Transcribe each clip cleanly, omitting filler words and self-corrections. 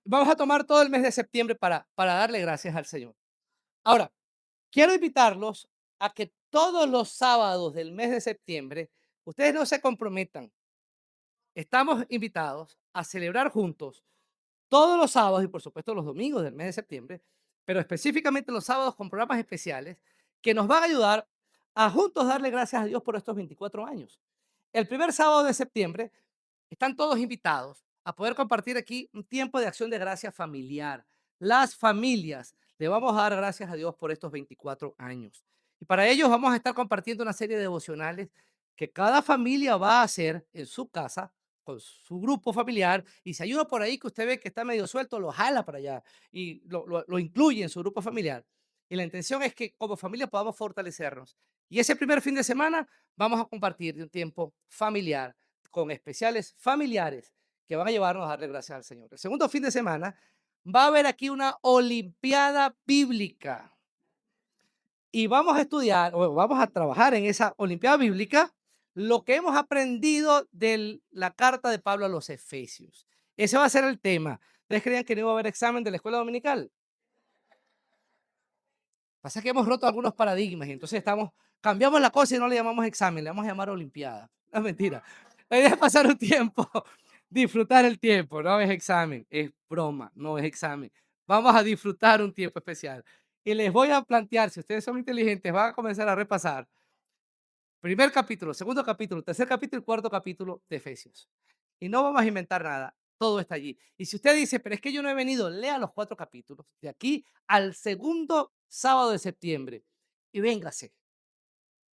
Vamos a tomar todo el mes de septiembre para darle gracias al Señor. Ahora, quiero invitarlos a que todos los sábados del mes de septiembre, ustedes no se comprometan. Estamos invitados a celebrar juntos todos los sábados y por supuesto los domingos del mes de septiembre, pero específicamente los sábados con programas especiales que nos van a ayudar a juntos darle gracias a Dios por estos 24 años. El primer sábado de septiembre están todos invitados a poder compartir aquí un tiempo de acción de gracia familiar. Las familias le vamos a dar gracias a Dios por estos 24 años. Y para ellos vamos a estar compartiendo una serie de devocionales que cada familia va a hacer en su casa con su grupo familiar. Y si hay uno por ahí que usted ve que está medio suelto, lo jala para allá y lo incluye en su grupo familiar. Y la intención es que como familia podamos fortalecernos. Y ese primer fin de semana vamos a compartir un tiempo familiar con especiales familiares que van a llevarnos a darle gracias al Señor. El segundo fin de semana va a haber aquí una olimpiada bíblica y vamos a estudiar o vamos a trabajar en esa olimpiada bíblica lo que hemos aprendido de la carta de Pablo a los Efesios. Ese va a ser el tema. ¿Ustedes creían que no iba a haber examen de la escuela dominical? Pasa que hemos roto algunos paradigmas y entonces cambiamos la cosa y no le llamamos examen, le vamos a llamar olimpiada. No es mentira. La idea es pasar un tiempo, disfrutar el tiempo, no es examen, es broma, no es examen. Vamos a disfrutar un tiempo especial. Y les voy a plantear, si ustedes son inteligentes, van a comenzar a repasar primer capítulo, segundo capítulo, tercer capítulo y cuarto capítulo de Efesios. Y no vamos a inventar nada, todo está allí. Y si usted dice, pero es que yo no he venido, lea los 4 capítulos de aquí al segundo sábado de septiembre y véngase,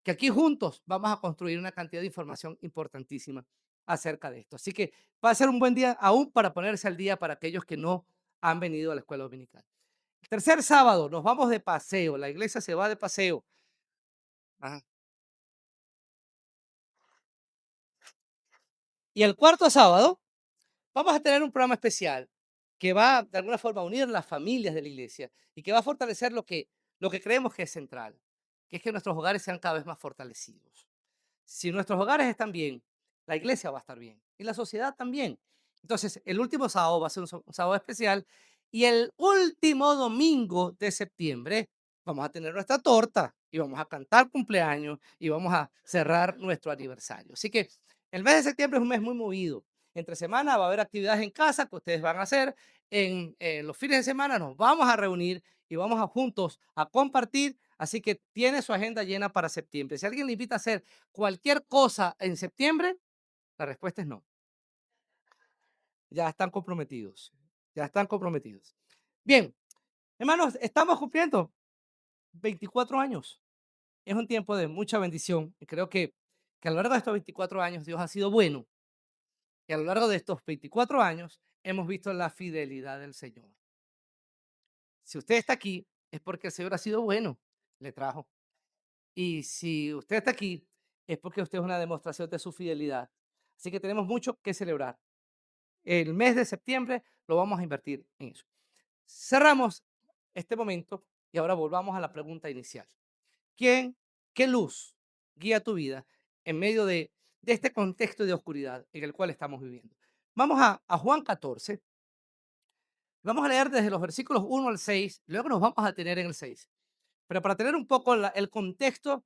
que aquí juntos vamos a construir una cantidad de información importantísima acerca de esto. Así que va a ser un buen día aún para ponerse al día para aquellos que no han venido a la escuela dominical. El tercer sábado nos vamos de paseo, la iglesia se va de paseo. Ajá. Y el cuarto sábado vamos a tener un programa especial que va de alguna forma a unir las familias de la iglesia y que va a fortalecer lo que creemos que es central, que es que nuestros hogares sean cada vez más fortalecidos. Si nuestros hogares están bien, la iglesia va a estar bien y la sociedad también. Entonces, el último sábado va a ser un sábado especial y el último domingo de septiembre vamos a tener nuestra torta y vamos a cantar cumpleaños y vamos a cerrar nuestro aniversario. Así que el mes de septiembre es un mes muy movido. Entre semana va a haber actividades en casa que ustedes van a hacer. En los fines de semana nos vamos a reunir y vamos a juntos a compartir. Así que tiene su agenda llena para septiembre. Si alguien le invita a hacer cualquier cosa en septiembre, la respuesta es no. Ya están comprometidos. Ya están comprometidos. Bien, hermanos, estamos cumpliendo 24 años. Es un tiempo de mucha bendición y creo que a lo largo de estos 24 años Dios ha sido bueno y a lo largo de estos 24 años hemos visto la fidelidad del Señor. Si usted está aquí es porque el Señor ha sido bueno, le trajo. Y si usted está aquí es porque usted es una demostración de su fidelidad. Así que tenemos mucho que celebrar. El mes de septiembre lo vamos a invertir en eso. Cerramos este momento y ahora volvamos a la pregunta inicial. ¿Quién, qué luz guía tu vida en medio de este contexto de oscuridad en el cual estamos viviendo? Vamos a Juan 14. Vamos a leer desde los versículos 1 al 6. Luego nos vamos a tener en el 6. Pero para tener un poco el contexto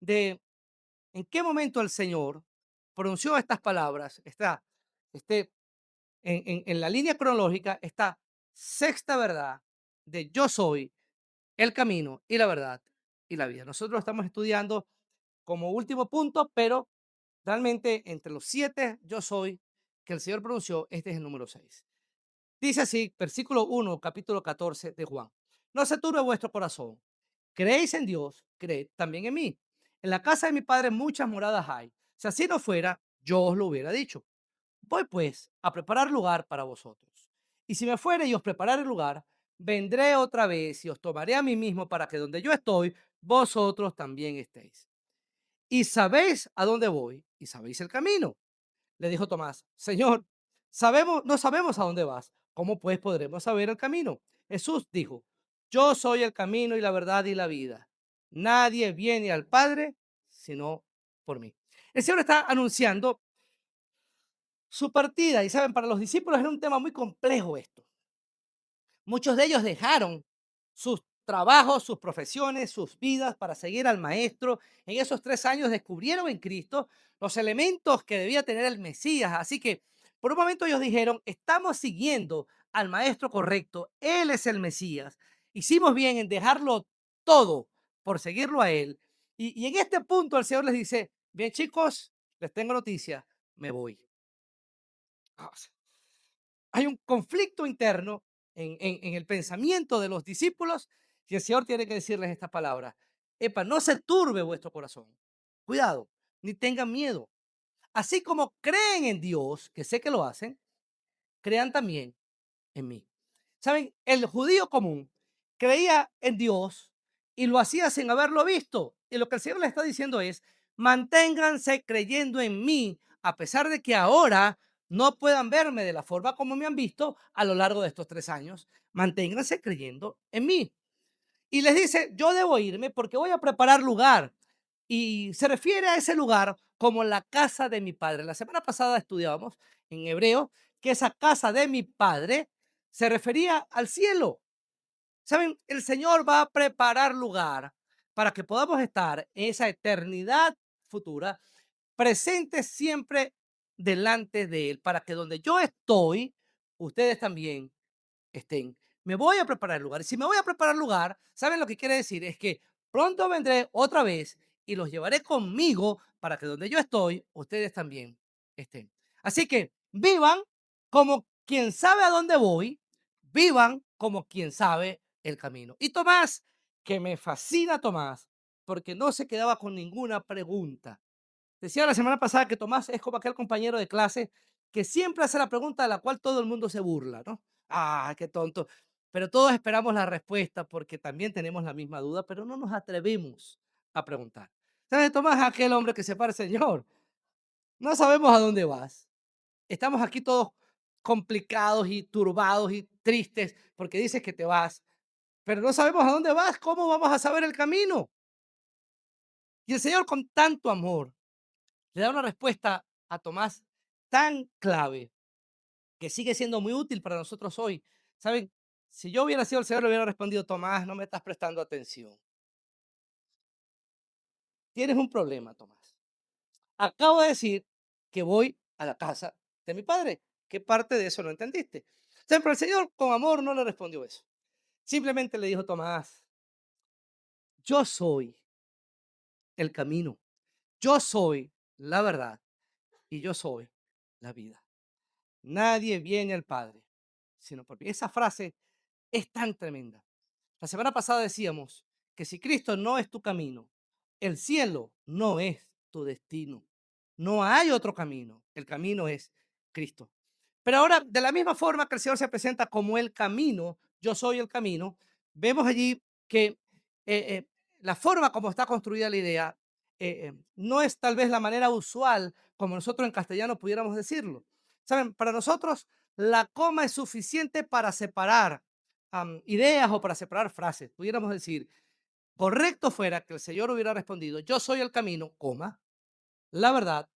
de en qué momento el Señor pronunció estas palabras, este, en la línea cronológica, esta sexta verdad de yo soy el camino y la verdad y la vida. Nosotros lo estamos estudiando como último punto, pero realmente entre los 7 yo soy que el Señor pronunció, este es el número 6. Dice así, versículo 1, capítulo 14 de Juan. No se turbe vuestro corazón. Creéis en Dios, creed también en mí. En la casa de mi padre muchas moradas hay. Si así no fuera, yo os lo hubiera dicho. Voy pues a preparar lugar para vosotros. Y si me fuere y os preparare el lugar, vendré otra vez y os tomaré a mí mismo para que donde yo estoy, vosotros también estéis. Y sabéis a dónde voy y sabéis el camino. Le dijo Tomás, Señor, no sabemos a dónde vas. ¿Cómo pues podremos saber el camino? Jesús dijo, yo soy el camino y la verdad y la vida. Nadie viene al Padre sino por mí. El Señor está anunciando su partida y saben, para los discípulos era un tema muy complejo esto. Muchos de ellos dejaron sus trabajos, sus profesiones, sus vidas para seguir al Maestro. En esos 3 años descubrieron en Cristo los elementos que debía tener el Mesías. Así que por un momento ellos dijeron, estamos siguiendo al Maestro correcto. Él es el Mesías. Hicimos bien en dejarlo todo por seguirlo a Él. Y en este punto el Señor les dice, bien chicos, les tengo noticia, me voy. Ah, hay un conflicto interno en el pensamiento de los discípulos y el Señor tiene que decirles esta palabra. Epa, no se turbe vuestro corazón. Cuidado, ni tengan miedo. Así como creen en Dios, que sé que lo hacen, crean también en mí. ¿Saben? El judío común creía en Dios y lo hacía sin haberlo visto. Y lo que el Señor le está diciendo es, manténganse creyendo en mí, a pesar de que ahora no puedan verme de la forma como me han visto a lo largo de estos 3 años. Manténganse creyendo en mí. Y les dice, yo debo irme porque voy a preparar lugar. Y se refiere a ese lugar como la casa de mi padre. La semana pasada estudiábamos en hebreo que esa casa de mi padre se refería al cielo. ¿Saben? El Señor va a preparar lugar para que podamos estar en esa eternidad futura, presentes siempre delante de Él, para que donde yo estoy, ustedes también estén. Me voy a preparar lugar. Y si me voy a preparar lugar, ¿saben lo que quiere decir? Es que pronto vendré otra vez y los llevaré conmigo para que donde yo estoy, ustedes también estén. Así que vivan como quien sabe a dónde voy, vivan como quien sabe el camino. Y Tomás, que me fascina Tomás, porque no se quedaba con ninguna pregunta. Decía la semana pasada que Tomás es como aquel compañero de clase que siempre hace la pregunta de la cual todo el mundo se burla, ¿no? Ah, qué tonto. Pero todos esperamos la respuesta porque también tenemos la misma duda, pero no nos atrevemos a preguntar. ¿Sabes? Tomás es aquel hombre que se para, Señor, no sabemos a dónde vas. Estamos aquí todos complicados y turbados y tristes porque dices que te vas, pero no sabemos a dónde vas. ¿Cómo vamos a saber el camino? Y el Señor con tanto amor le da una respuesta a Tomás tan clave que sigue siendo muy útil para nosotros hoy. ¿Saben? Si yo hubiera sido el Señor, le hubiera respondido, Tomás, no me estás prestando atención. Tienes un problema, Tomás. Acabo de decir que voy a la casa de mi padre. ¿Qué parte de eso no entendiste? Pero el Señor con amor no le respondió eso. Simplemente le dijo, Tomás, yo soy el camino, yo soy la verdad y yo soy la vida. Nadie viene al Padre, sino por mí. Esa frase es tan tremenda. La semana pasada decíamos que si Cristo no es tu camino, el cielo no es tu destino. No hay otro camino. El camino es Cristo. Pero ahora, de la misma forma que el Señor se presenta como el camino, yo soy el camino, vemos allí que la forma como está construida la idea no es tal vez la manera usual como nosotros en castellano pudiéramos decirlo. Saben, para nosotros la coma es suficiente para separar ideas o para separar frases. Pudiéramos decir, correcto fuera que el Señor hubiera respondido, yo soy el camino, coma, la verdad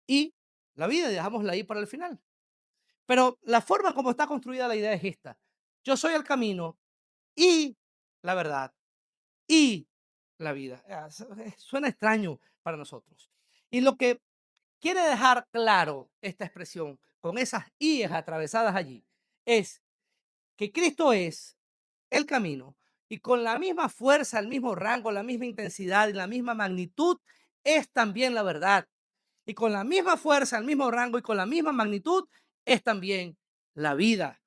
y la vida, y dejamos ahí para el final. Pero la forma como está construida la idea es esta. Yo soy el camino y la verdad y la vida. Suena extraño para nosotros. Y lo que quiere dejar claro esta expresión con esas íes atravesadas allí es que Cristo es el camino y con la misma fuerza, el mismo rango, la misma intensidad y la misma magnitud es también la verdad. Y con la misma fuerza, el mismo rango y con la misma magnitud es también la vida.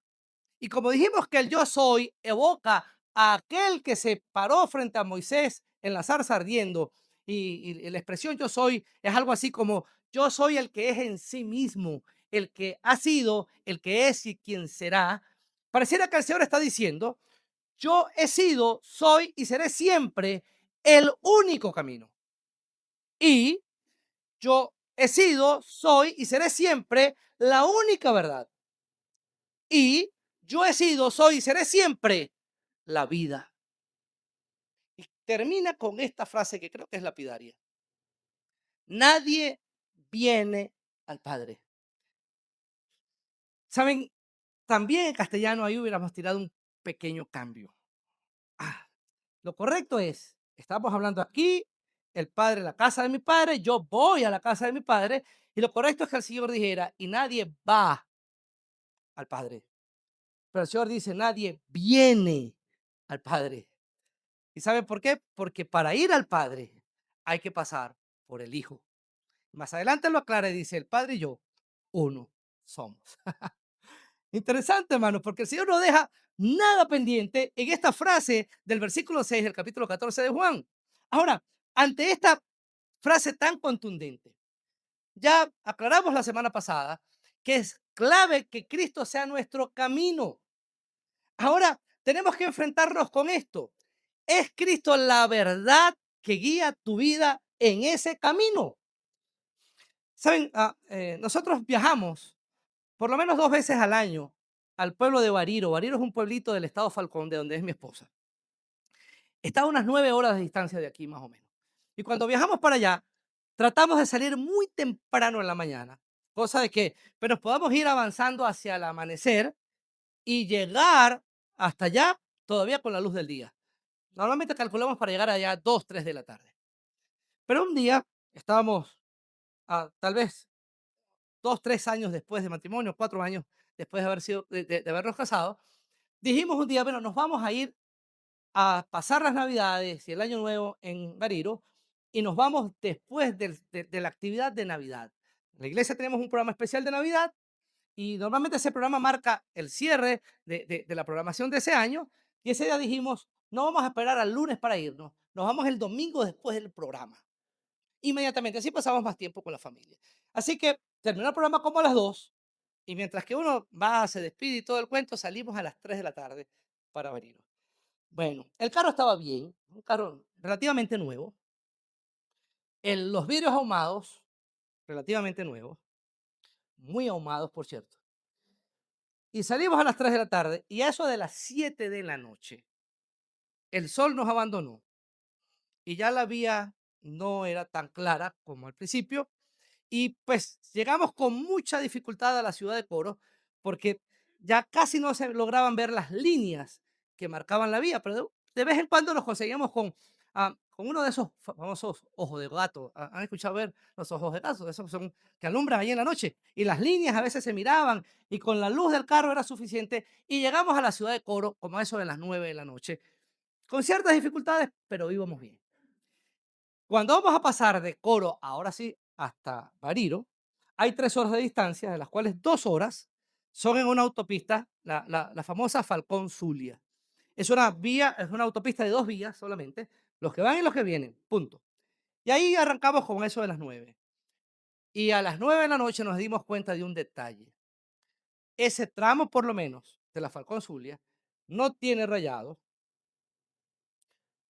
Y como dijimos que el yo soy evoca a aquel que se paró frente a Moisés en la zarza ardiendo y la expresión yo soy es algo así como yo soy el que es en sí mismo, el que ha sido, el que es y quien será. Pareciera que el Señor está diciendo, yo he sido, soy y seré siempre el único camino. Y yo he sido, soy y seré siempre la única verdad. Y yo he sido, soy y seré siempre la vida. Y termina con esta frase que creo que es lapidaria. Nadie viene al Padre. ¿Saben? También en castellano ahí hubiéramos tirado pequeño cambio. Ah, lo correcto es, estamos hablando aquí, el padre en la casa de mi padre, yo voy a la casa de mi padre, y lo correcto es que el Señor dijera, y nadie va al Padre. Pero el Señor dice, nadie viene al Padre. ¿Y sabe por qué? Porque para ir al Padre hay que pasar por el Hijo. Más adelante lo aclara y dice, el Padre y yo, uno somos. Interesante, hermano, porque el Señor no deja nada pendiente en esta frase del versículo 6 del capítulo 14 de Juan. Ahora, ante esta frase tan contundente, ya aclaramos la semana pasada que es clave que Cristo sea nuestro camino. Ahora tenemos que enfrentarnos con esto. ¿Es Cristo la verdad que guía tu vida en ese camino? Saben, nosotros viajamos por lo menos 2 veces al año al pueblo de Bariro. Bariro es un pueblito del estado Falcón, de donde es mi esposa. Está a unas 9 horas de distancia de aquí, más o menos. Y cuando viajamos para allá, tratamos de salir muy temprano en la mañana, cosa de que pues, nos podamos ir avanzando hacia el amanecer y llegar hasta allá todavía con la luz del día. Normalmente calculamos para llegar allá 2, 3 de la tarde. Pero un día estábamos tal vez 2, 3 años después de matrimonio, 4 años después de haber sido de habernos casado, dijimos un día, bueno, nos vamos a ir a pasar las Navidades y el Año Nuevo en Bariro y nos vamos después de la actividad de Navidad. En la iglesia tenemos un programa especial de Navidad y normalmente ese programa marca el cierre de la programación de ese año y ese día dijimos, no vamos a esperar al lunes para irnos, nos vamos el domingo después del programa. Inmediatamente, así pasamos más tiempo con la familia. Así que terminó el programa como a las 2 y mientras que uno va, se despide y todo el cuento, salimos a las 3 de la tarde para Bariro. Bueno, el carro estaba bien, un carro relativamente nuevo, los vidrios ahumados, relativamente nuevos, muy ahumados, por cierto. Y salimos a las 3 de la tarde y a eso de las 7 de la noche, el sol nos abandonó y ya la vía no era tan clara como al principio. Y pues llegamos con mucha dificultad a la ciudad de Coro porque ya casi no se lograban ver las líneas que marcaban la vía, pero de vez en cuando nos conseguíamos con uno de esos famosos ojos de gato. ¿Han escuchado ver los ojos de gato? Esos son que alumbran ahí en la noche. Y las líneas a veces se miraban y con la luz del carro era suficiente. Y llegamos a la ciudad de Coro como a eso de las 9 de la noche, con ciertas dificultades, pero íbamos bien. Cuando vamos a pasar de Coro, ahora sí, hasta Bariro, hay 3 horas de distancia, de las cuales 2 horas son en una autopista, la famosa Falcón Zulia. Es una vía, es una autopista de 2 vías solamente, los que van y los que vienen, punto. Y ahí arrancamos con eso de las 9. Y a las 9 de la noche nos dimos cuenta de un detalle. Ese tramo, por lo menos, de la Falcón Zulia, no tiene rayado.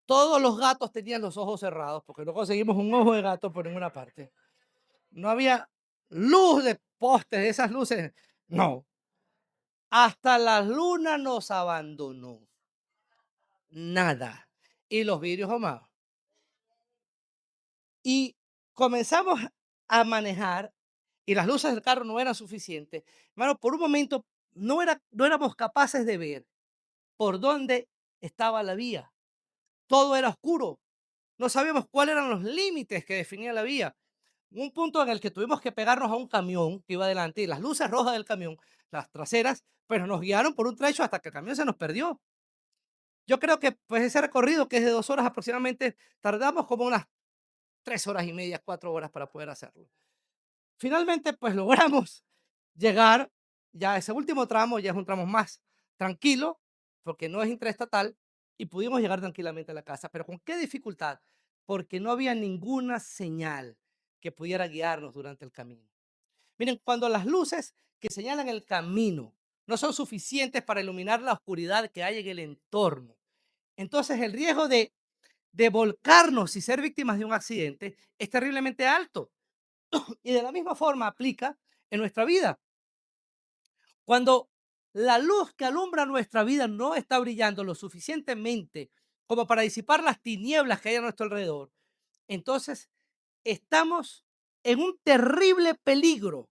Todos los gatos tenían los ojos cerrados, porque no conseguimos un ojo de gato por ninguna parte. No había luz de postes, de esas luces, no. Hasta la luna nos abandonó, nada. Y los vidrios ahumados. Y comenzamos a manejar y las luces del carro no eran suficientes. Hermano, por un momento no éramos capaces de ver por dónde estaba la vía. Todo era oscuro. No sabíamos cuáles eran los límites que definía la vía. Un punto en el que tuvimos que pegarnos a un camión que iba adelante y las luces rojas del camión, las traseras, pues nos guiaron por un trecho hasta que el camión se nos perdió. Yo creo que pues ese recorrido que es de 2 horas aproximadamente, tardamos como unas 3 horas y media, 4 horas para poder hacerlo. Finalmente, pues logramos llegar ya a ese último tramo, ya es un tramo más tranquilo, porque no es interestatal, y pudimos llegar tranquilamente a la casa. Pero ¿con qué dificultad? Porque no había ninguna señal que pudiera guiarnos durante el camino. Miren, cuando las luces que señalan el camino no son suficientes para iluminar la oscuridad que hay en el entorno, entonces el riesgo de volcarnos y ser víctimas de un accidente es terriblemente alto. Y de la misma forma aplica en nuestra vida. Cuando la luz que alumbra nuestra vida no está brillando lo suficientemente como para disipar las tinieblas que hay a nuestro alrededor, entonces estamos en un terrible peligro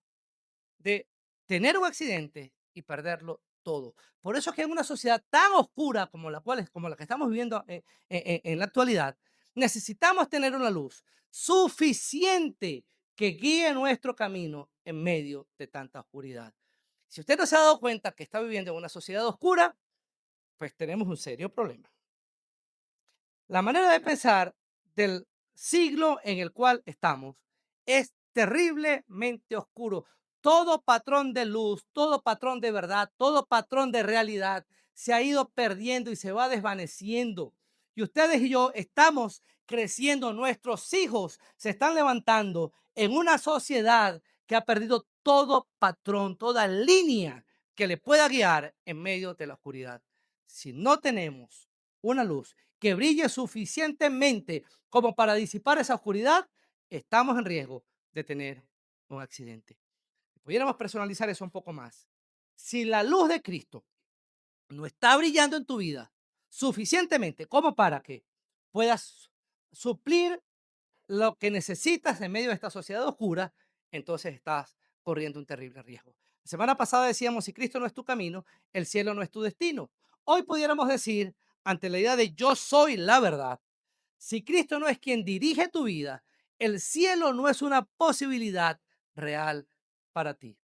de tener un accidente y perderlo todo. Por eso es que en una sociedad tan oscura como la que estamos viviendo en la actualidad, necesitamos tener una luz suficiente que guíe nuestro camino en medio de tanta oscuridad. Si usted no se ha dado cuenta que está viviendo en una sociedad oscura, pues tenemos un serio problema. La manera de pensar del siglo en el cual estamos es terriblemente oscuro. Todo patrón de luz, todo patrón de verdad, todo patrón de realidad se ha ido perdiendo y se va desvaneciendo. Y ustedes y yo estamos creciendo, nuestros hijos se están levantando en una sociedad que ha perdido todo patrón, toda línea que le pueda guiar en medio de la oscuridad. Si no tenemos una luz que brille suficientemente como para disipar esa oscuridad, estamos en riesgo de tener un accidente. Pudiéramos personalizar eso un poco más. Si la luz de Cristo no está brillando en tu vida suficientemente como para que puedas suplir lo que necesitas en medio de esta sociedad oscura, entonces estás corriendo un terrible riesgo. La semana pasada decíamos, si Cristo no es tu camino, el cielo no es tu destino. Hoy pudiéramos decir, ante la idea de yo soy la verdad, si Cristo no es quien dirige tu vida, el cielo no es una posibilidad real para ti.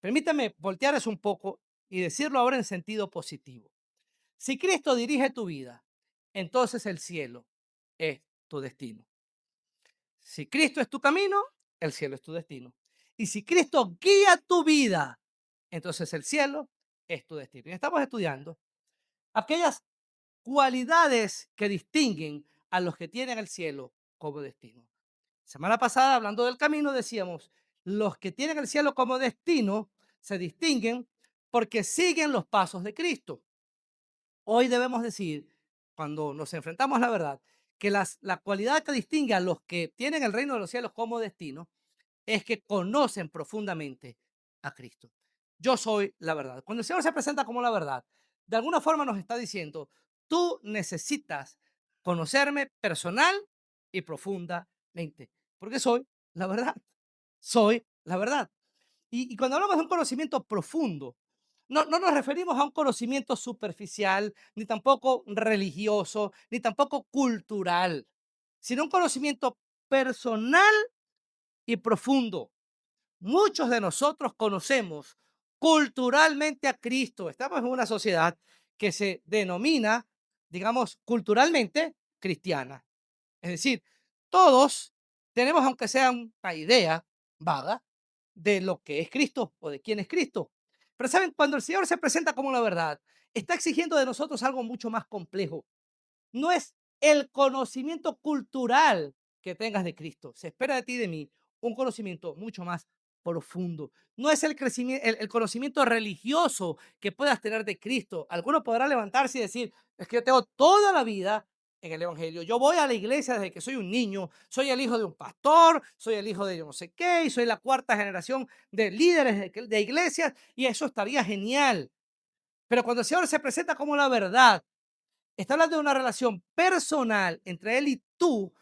Permítame voltear eso un poco y decirlo ahora en sentido positivo. Si Cristo dirige tu vida, entonces el cielo es tu destino. Si Cristo es tu camino, el cielo es tu destino. Y si Cristo guía tu vida, entonces el cielo es tu destino. Y estamos estudiando aquellas cualidades que distinguen a los que tienen el cielo como destino. Semana pasada, hablando del camino, decíamos, los que tienen el cielo como destino se distinguen porque siguen los pasos de Cristo. Hoy debemos decir, cuando nos enfrentamos a la verdad, que la cualidad que distingue a los que tienen el reino de los cielos como destino es que conocen profundamente a Cristo. Yo soy la verdad. Cuando el Señor se presenta como la verdad, de alguna forma nos está diciendo, tú necesitas conocerme personal y profundamente, porque soy la verdad. Soy la verdad. Y cuando hablamos de un conocimiento profundo, no nos referimos a un conocimiento superficial, ni tampoco religioso, ni tampoco cultural, sino un conocimiento personal y profundo. Muchos de nosotros conocemos culturalmente a Cristo. Estamos en una sociedad que se denomina, digamos, culturalmente cristiana. Es decir, todos tenemos, aunque sea una idea vaga, de lo que es Cristo o de quién es Cristo. Pero saben, cuando el Señor se presenta como la verdad, está exigiendo de nosotros algo mucho más complejo. No es el conocimiento cultural que tengas de Cristo. Se espera de ti y de mí un conocimiento mucho más profundo. No es el conocimiento religioso que puedas tener de Cristo. Alguno podrá levantarse y decir, es que yo tengo toda la vida en el Evangelio. Yo voy a la iglesia desde que soy un niño. Soy el hijo de un pastor, soy el hijo de yo no sé qué, y soy la cuarta generación de líderes de iglesias, y eso estaría genial. Pero cuando el Señor se presenta como la verdad, está hablando de una relación personal entre él y tú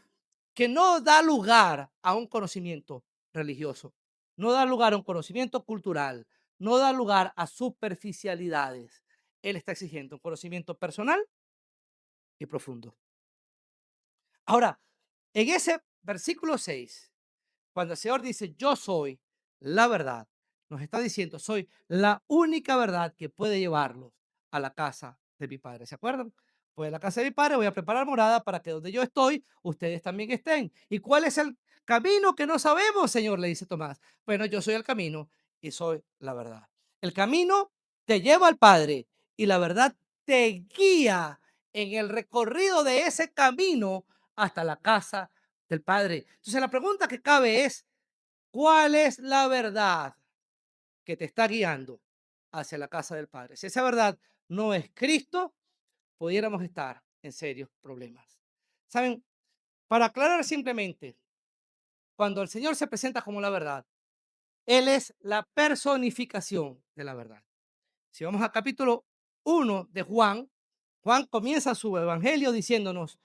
que no da lugar a un conocimiento religioso, no da lugar a un conocimiento cultural, no da lugar a superficialidades. Él está exigiendo un conocimiento personal y profundo. Ahora, en ese versículo 6, cuando el Señor dice, yo soy la verdad, nos está diciendo, soy la única verdad que puede llevarlos a la casa de mi Padre. ¿Se acuerdan? Voy a la casa de mi Padre, voy a preparar morada para que donde yo estoy, ustedes también estén. ¿Y cuál es el camino que no sabemos, Señor? Le dice Tomás. Bueno, yo soy el camino y soy la verdad. El camino te lleva al Padre y la verdad te guía en el recorrido de ese camino hasta la casa del Padre. Entonces la pregunta que cabe es, ¿cuál es la verdad que te está guiando hacia la casa del Padre? Si esa verdad no es Cristo, pudiéramos estar en serios problemas. ¿Saben? Para aclarar simplemente, cuando el Señor se presenta como la verdad, Él es la personificación de la verdad. Si vamos al capítulo 1 de Juan, Juan comienza su evangelio diciéndonos,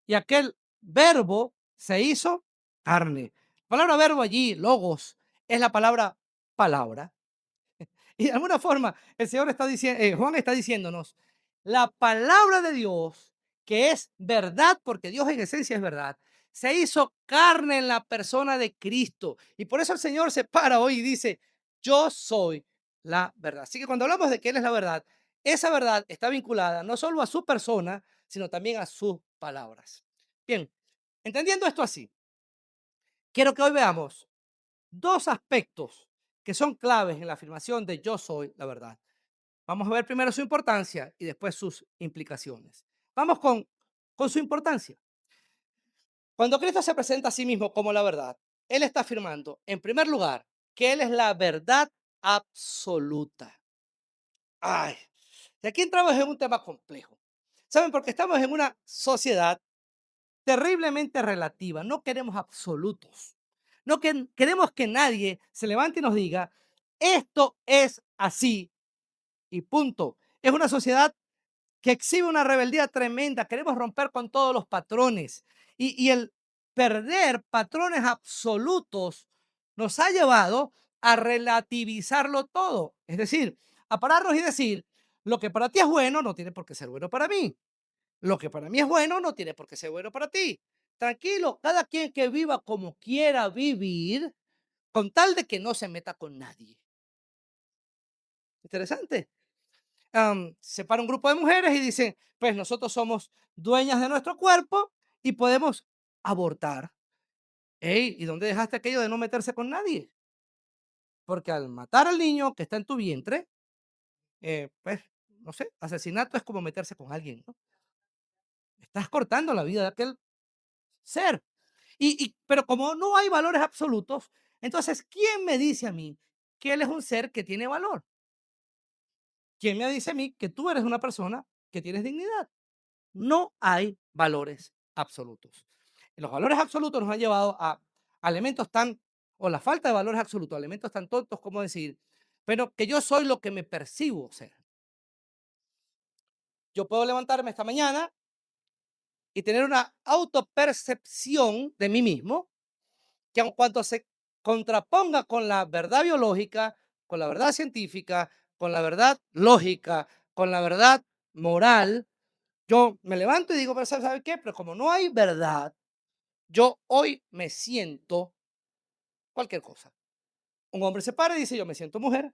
y aquel verbo se hizo carne. La palabra verbo allí, logos, es la palabra palabra. Y de alguna forma, el Señor está diciendo, Juan está diciéndonos, la palabra de Dios, que es verdad, porque Dios en esencia es verdad, se hizo carne en la persona de Cristo. Y por eso el Señor se para hoy y dice, yo soy la verdad. Así que cuando hablamos de que Él es la verdad, esa verdad está vinculada no solo a su persona, sino también a sus palabras. Bien, entendiendo esto así, quiero que hoy veamos dos aspectos que son claves en la afirmación de yo soy la verdad. Vamos a ver primero su importancia y después sus implicaciones. Vamos con su importancia. Cuando Cristo se presenta a sí mismo como la verdad, Él está afirmando, en primer lugar, que Él es la verdad absoluta. Ay, y aquí entramos en un tema complejo. ¿Saben? Porque estamos en una sociedad terriblemente relativa. No queremos absolutos. No queremos que nadie se levante y nos diga, esto es así y punto. Es una sociedad que exhibe una rebeldía tremenda. Queremos romper con todos los patrones. Y el perder patrones absolutos nos ha llevado a relativizarlo todo. Es decir, a pararnos y decir, lo que para ti es bueno no tiene por qué ser bueno para mí. Lo que para mí es bueno no tiene por qué ser bueno para ti. Tranquilo, cada quien que viva como quiera vivir, con tal de que no se meta con nadie. Interesante. Se para un grupo de mujeres y dicen, pues nosotros somos dueñas de nuestro cuerpo y podemos abortar. Ey, ¿y dónde dejaste aquello de no meterse con nadie? Porque al matar al niño que está en tu vientre, pues, no sé, asesinato es como meterse con alguien, ¿no? Estás cortando la vida de aquel ser. Pero como no hay valores absolutos, entonces, ¿quién me dice a mí que él es un ser que tiene valor? ¿Quién me dice a mí que tú eres una persona que tienes dignidad? No hay valores absolutos. Los valores absolutos nos han llevado a elementos tan, o la falta de valores absolutos, a elementos tan tontos como decir, pero que yo soy lo que me percibo ser. Yo puedo levantarme esta mañana y tener una autopercepción de mí mismo que aun cuanto se contraponga con la verdad biológica, con la verdad científica, con la verdad lógica, con la verdad moral, yo me levanto y digo, pero ¿sabe qué? Pero como no hay verdad, yo hoy me siento cualquier cosa. Un hombre se para y dice, yo me siento mujer.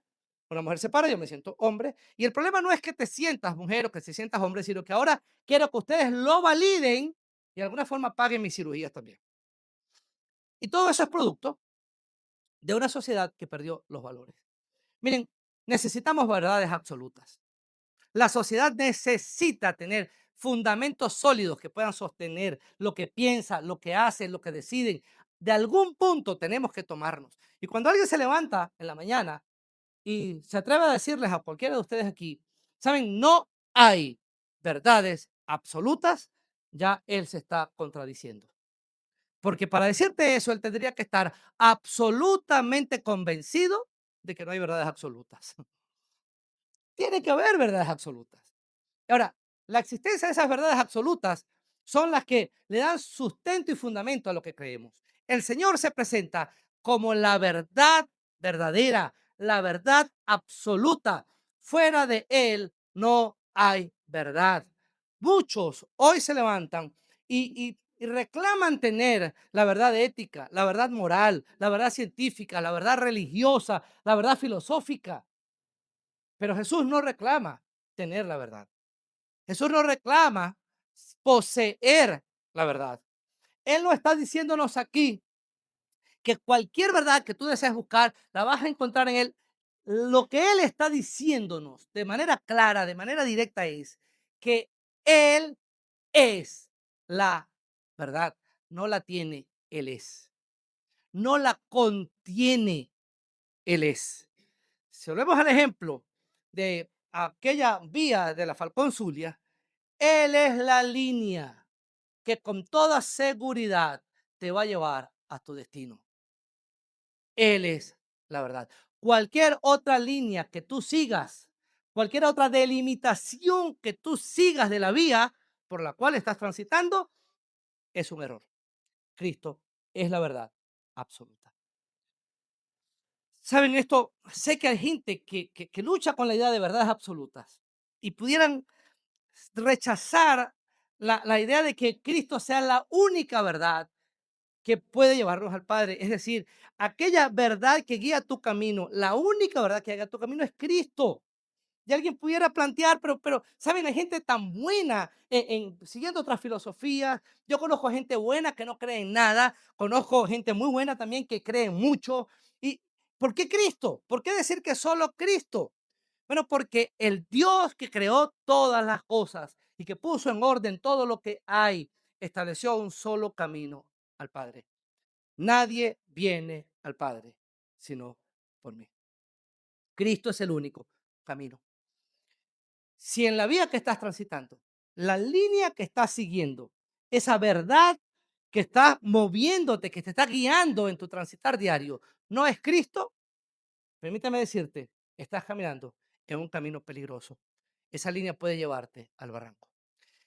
Una mujer se para, yo me siento hombre. Y el problema no es que te sientas mujer o que te sientas hombre, sino que ahora quiero que ustedes lo validen y de alguna forma paguen mis cirugías también. Y todo eso es producto de una sociedad que perdió los valores. Miren, necesitamos verdades absolutas. La sociedad necesita tener fundamentos sólidos que puedan sostener lo que piensa, lo que hace, lo que deciden. De algún punto tenemos que tomarnos. Y cuando alguien se levanta en la mañana y se atreve a decirles a cualquiera de ustedes aquí, saben, no hay verdades absolutas, ya él se está contradiciendo. Porque para decirte eso, él tendría que estar absolutamente convencido de que no hay verdades absolutas. Tiene que haber verdades absolutas. Ahora, la existencia de esas verdades absolutas son las que le dan sustento y fundamento a lo que creemos. El Señor se presenta como la verdad verdadera, la verdad absoluta. Fuera de Él no hay verdad. Muchos hoy se levantan y reclaman tener la verdad ética, la verdad moral, la verdad científica, la verdad religiosa, la verdad filosófica. Pero Jesús no reclama tener la verdad. Jesús no reclama poseer la verdad. Él no está diciéndonos aquí que cualquier verdad que tú desees buscar, la vas a encontrar en Él. Lo que Él está diciéndonos de manera clara, de manera directa, es que Él es la verdad. No la tiene, Él es. No la contiene, Él es. Si volvemos al ejemplo de aquella vía de la Falcón Zulia, Él es la línea que con toda seguridad te va a llevar a tu destino. Él es la verdad. Cualquier otra línea que tú sigas, cualquier otra delimitación que tú sigas de la vía por la cual estás transitando, es un error. Cristo es la verdad absoluta. ¿Saben esto? Sé que hay gente que lucha con la idea de verdades absolutas y pudieran rechazar la idea de que Cristo sea la única verdad que puede llevarnos al Padre. Es decir, aquella verdad que guía tu camino, la única verdad que guía tu camino es Cristo. Y alguien pudiera plantear, ¿saben? Hay gente tan buena siguiendo otras filosofías. Yo conozco gente buena que no cree en nada. Conozco gente muy buena también que cree en mucho. ¿Y por qué Cristo? ¿Por qué decir que solo Cristo? Bueno, porque el Dios que creó todas las cosas y que puso en orden todo lo que hay, estableció un solo camino al Padre. Nadie viene al Padre sino por mí. Cristo es el único camino. Si en la vía que estás transitando, la línea que estás siguiendo, esa verdad que está moviéndote, que te está guiando en tu transitar diario, no es Cristo, permítame decirte, estás caminando en un camino peligroso. Esa línea puede llevarte al barranco.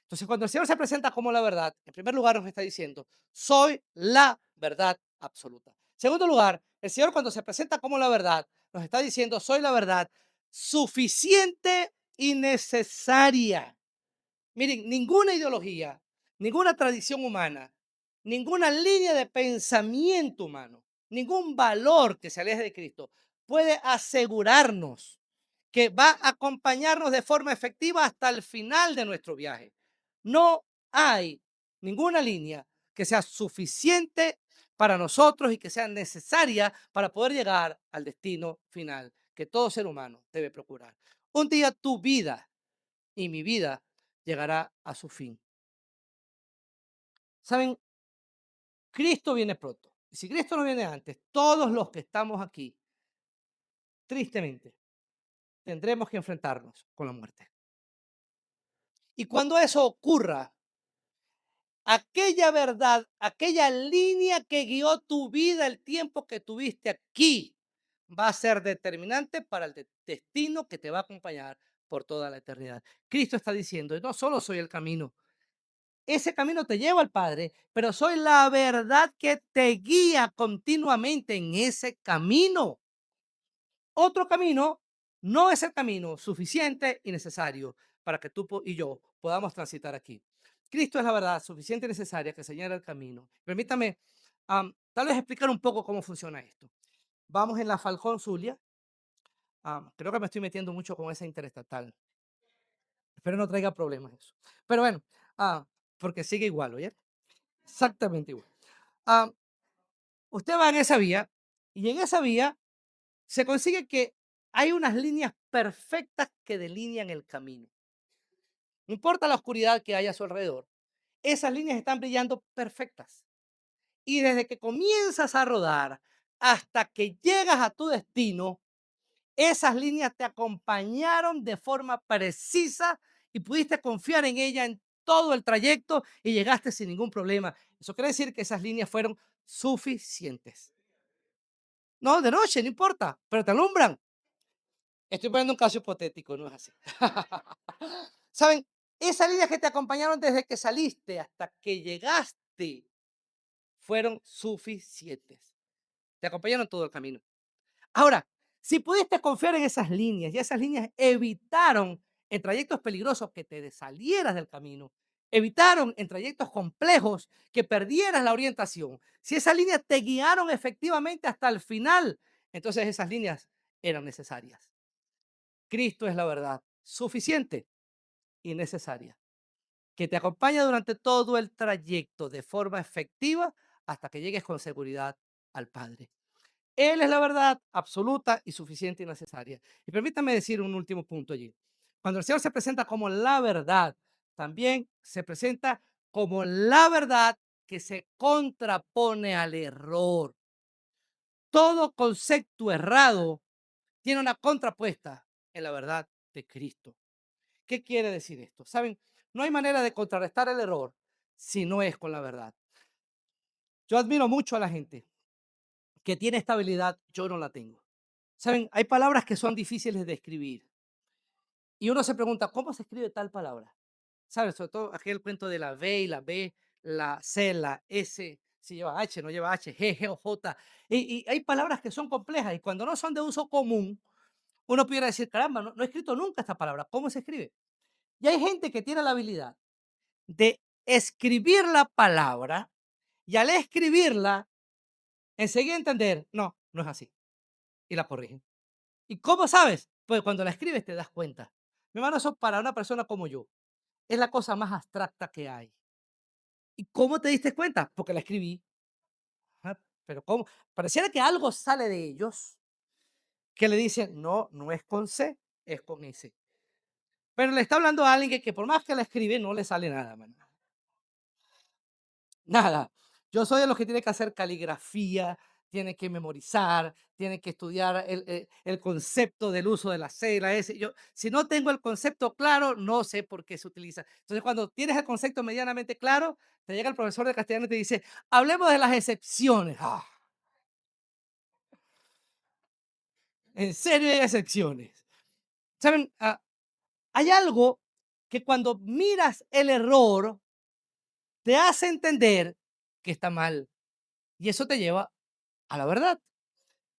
Entonces, cuando el Señor se presenta como la verdad, en primer lugar nos está diciendo, soy la verdad absoluta. En segundo lugar, el Señor cuando se presenta como la verdad, nos está diciendo, soy la verdad suficiente y necesaria. Miren, ninguna ideología, ninguna tradición humana, ninguna línea de pensamiento humano, ningún valor que se aleje de Cristo puede asegurarnos que va a acompañarnos de forma efectiva hasta el final de nuestro viaje. No hay ninguna línea que sea suficiente para nosotros y que sea necesaria para poder llegar al destino final que todo ser humano debe procurar. Un día tu vida y mi vida llegará a su fin. ¿Saben? Cristo viene pronto. Y si Cristo no viene antes, todos los que estamos aquí, tristemente, tendremos que enfrentarnos con la muerte. Y cuando eso ocurra, aquella verdad, aquella línea que guió tu vida el tiempo que tuviste aquí, va a ser determinante para el destino que te va a acompañar por toda la eternidad. Cristo está diciendo, no solo soy el camino, ese camino te lleva al Padre, pero soy la verdad que te guía continuamente en ese camino. Otro camino no es el camino suficiente y necesario para que tú y yo podamos transitar aquí. Cristo es la verdad suficiente y necesaria que señala el camino. Permítame tal vez explicar un poco cómo funciona esto. Vamos en la Falcón Zulia. Creo que me estoy metiendo mucho con esa interestatal. Espero no traiga problemas eso. Pero bueno, porque sigue igual, ¿oye? Exactamente igual. Ah, Usted va en esa vía y en esa vía se consigue que hay unas líneas perfectas que delinean el camino. No importa la oscuridad que haya a su alrededor, esas líneas están brillando perfectas. Y desde que comienzas a rodar hasta que llegas a tu destino, esas líneas te acompañaron de forma precisa y pudiste confiar en ella en todo el trayecto y llegaste sin ningún problema. Eso quiere decir que esas líneas fueron suficientes. No, de noche, no importa, pero te alumbran. Estoy poniendo un caso hipotético, no es así. ¿Saben? Esas líneas que te acompañaron desde que saliste hasta que llegaste fueron suficientes. Te acompañaron todo el camino. Ahora, si pudiste confiar en esas líneas y esas líneas evitaron en trayectos peligrosos que te salieras del camino, evitaron en trayectos complejos que perdieras la orientación, si esas líneas te guiaron efectivamente hasta el final, entonces esas líneas eran necesarias. Cristo es la verdad suficiente y necesaria, que te acompaña durante todo el trayecto de forma efectiva hasta que llegues con seguridad al Padre. Él es la verdad absoluta y suficiente y necesaria. Y permítame decir un último punto allí. Cuando el Señor se presenta como la verdad, también se presenta como la verdad que se contrapone al error. Todo concepto errado tiene una contrapuesta en la verdad de Cristo. ¿Qué quiere decir esto? Saben, no hay manera de contrarrestar el error si no es con la verdad. Yo admiro mucho a la gente que tiene esta habilidad, yo no la tengo. Saben, hay palabras que son difíciles de escribir y uno se pregunta, ¿cómo se escribe tal palabra? ¿Sabes? Sobre todo aquel cuento de la B y la B, la C, la S. si lleva H, no lleva H, G, G o J. Y hay palabras que son complejas y cuando no son de uso común, uno pudiera decir, caramba, no he escrito nunca esta palabra, ¿cómo se escribe? Y hay gente que tiene la habilidad de escribir la palabra y al escribirla, enseguida entender, no, no es así, y la corrigen. ¿Y cómo sabes? Pues cuando la escribes te das cuenta. Mi hermano, eso para una persona como yo es la cosa más abstracta que hay. ¿Y cómo te diste cuenta? Porque la escribí. Ajá, pero ¿cómo? Pareciera que algo sale de ellos que le dicen, no, no es con C, es con S. Pero le está hablando a alguien que por más que la escribe, no le sale nada, mano. Nada. Yo soy de los que tiene que hacer caligrafía, tiene que memorizar, tiene que estudiar el concepto del uso de la C y la S. Yo, si no tengo el concepto claro, no sé por qué se utiliza. Entonces, cuando tienes el concepto medianamente claro, te llega el profesor de castellano y te dice, hablemos de las excepciones. Ah, en serio hay excepciones. ¿Saben? Hay algo que cuando miras el error, te hace entender que está mal. Y eso te lleva a la verdad.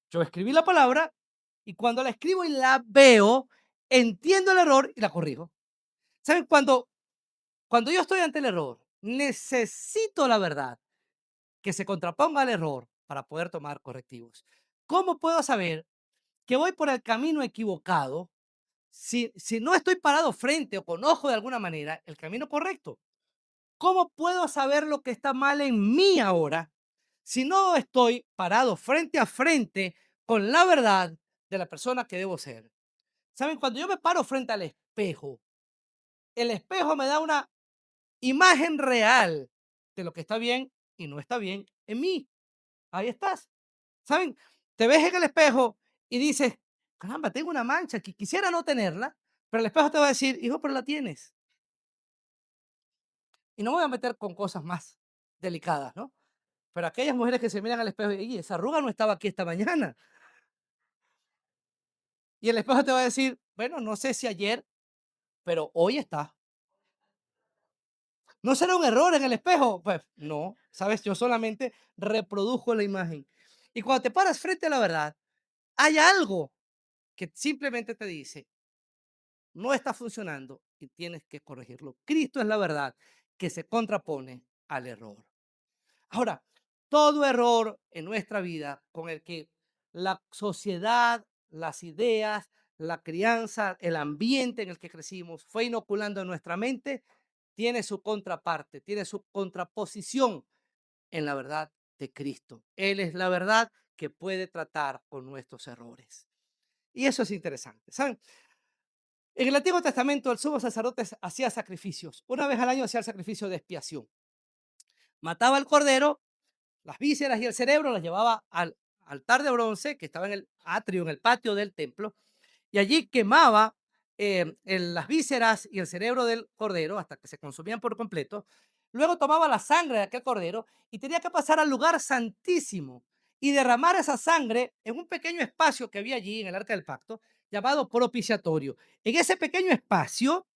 Yo escribí la palabra y cuando la escribo y la veo, entiendo el error y la corrijo. ¿Saben? Cuando yo estoy ante el error, necesito la verdad que se contraponga al error para poder tomar correctivos. ¿Cómo puedo saber que voy por el camino equivocado si no estoy parado frente o conozco de alguna manera el camino correcto? ¿Cómo puedo saber lo que está mal en mí ahora si no estoy parado frente a frente con la verdad de la persona que debo ser? ¿Saben? Cuando yo me paro frente al espejo, el espejo me da una imagen real de lo que está bien y no está bien en mí. Ahí estás. ¿Saben? Te ves en el espejo y dices, caramba, tengo una mancha que quisiera no tenerla, pero el espejo te va a decir, hijo, pero la tienes. Y no me voy a meter con cosas más delicadas, ¿no? Pero aquellas mujeres que se miran al espejo y "Ey, esa arruga no estaba aquí esta mañana". Y el espejo te va a decir, bueno, no sé si ayer, pero hoy está. ¿No será un error en el espejo? Pues no, sabes, yo solamente reproduzco la imagen. Y cuando te paras frente a la verdad, hay algo que simplemente te dice, no está funcionando y tienes que corregirlo. Cristo es la verdad que se contrapone al error. Ahora, todo error en nuestra vida con el que la sociedad, las ideas, la crianza, el ambiente en el que crecimos fue inoculando en nuestra mente, tiene su contraparte, tiene su contraposición en la verdad de Cristo. Él es la verdad que puede tratar con nuestros errores. Y eso es interesante. ¿Saben? En el Antiguo Testamento el sumo sacerdote hacía sacrificios. Una vez al año hacía el sacrificio de expiación. Mataba al cordero, las vísceras y el cerebro las llevaba al altar de bronce que estaba en el atrio, en el patio del templo, y allí quemaba las vísceras y el cerebro del cordero hasta que se consumían por completo. Luego tomaba la sangre de aquel cordero y tenía que pasar al lugar santísimo y derramar esa sangre en un pequeño espacio que había allí en el arca del pacto llamado propiciatorio. En ese pequeño espacio,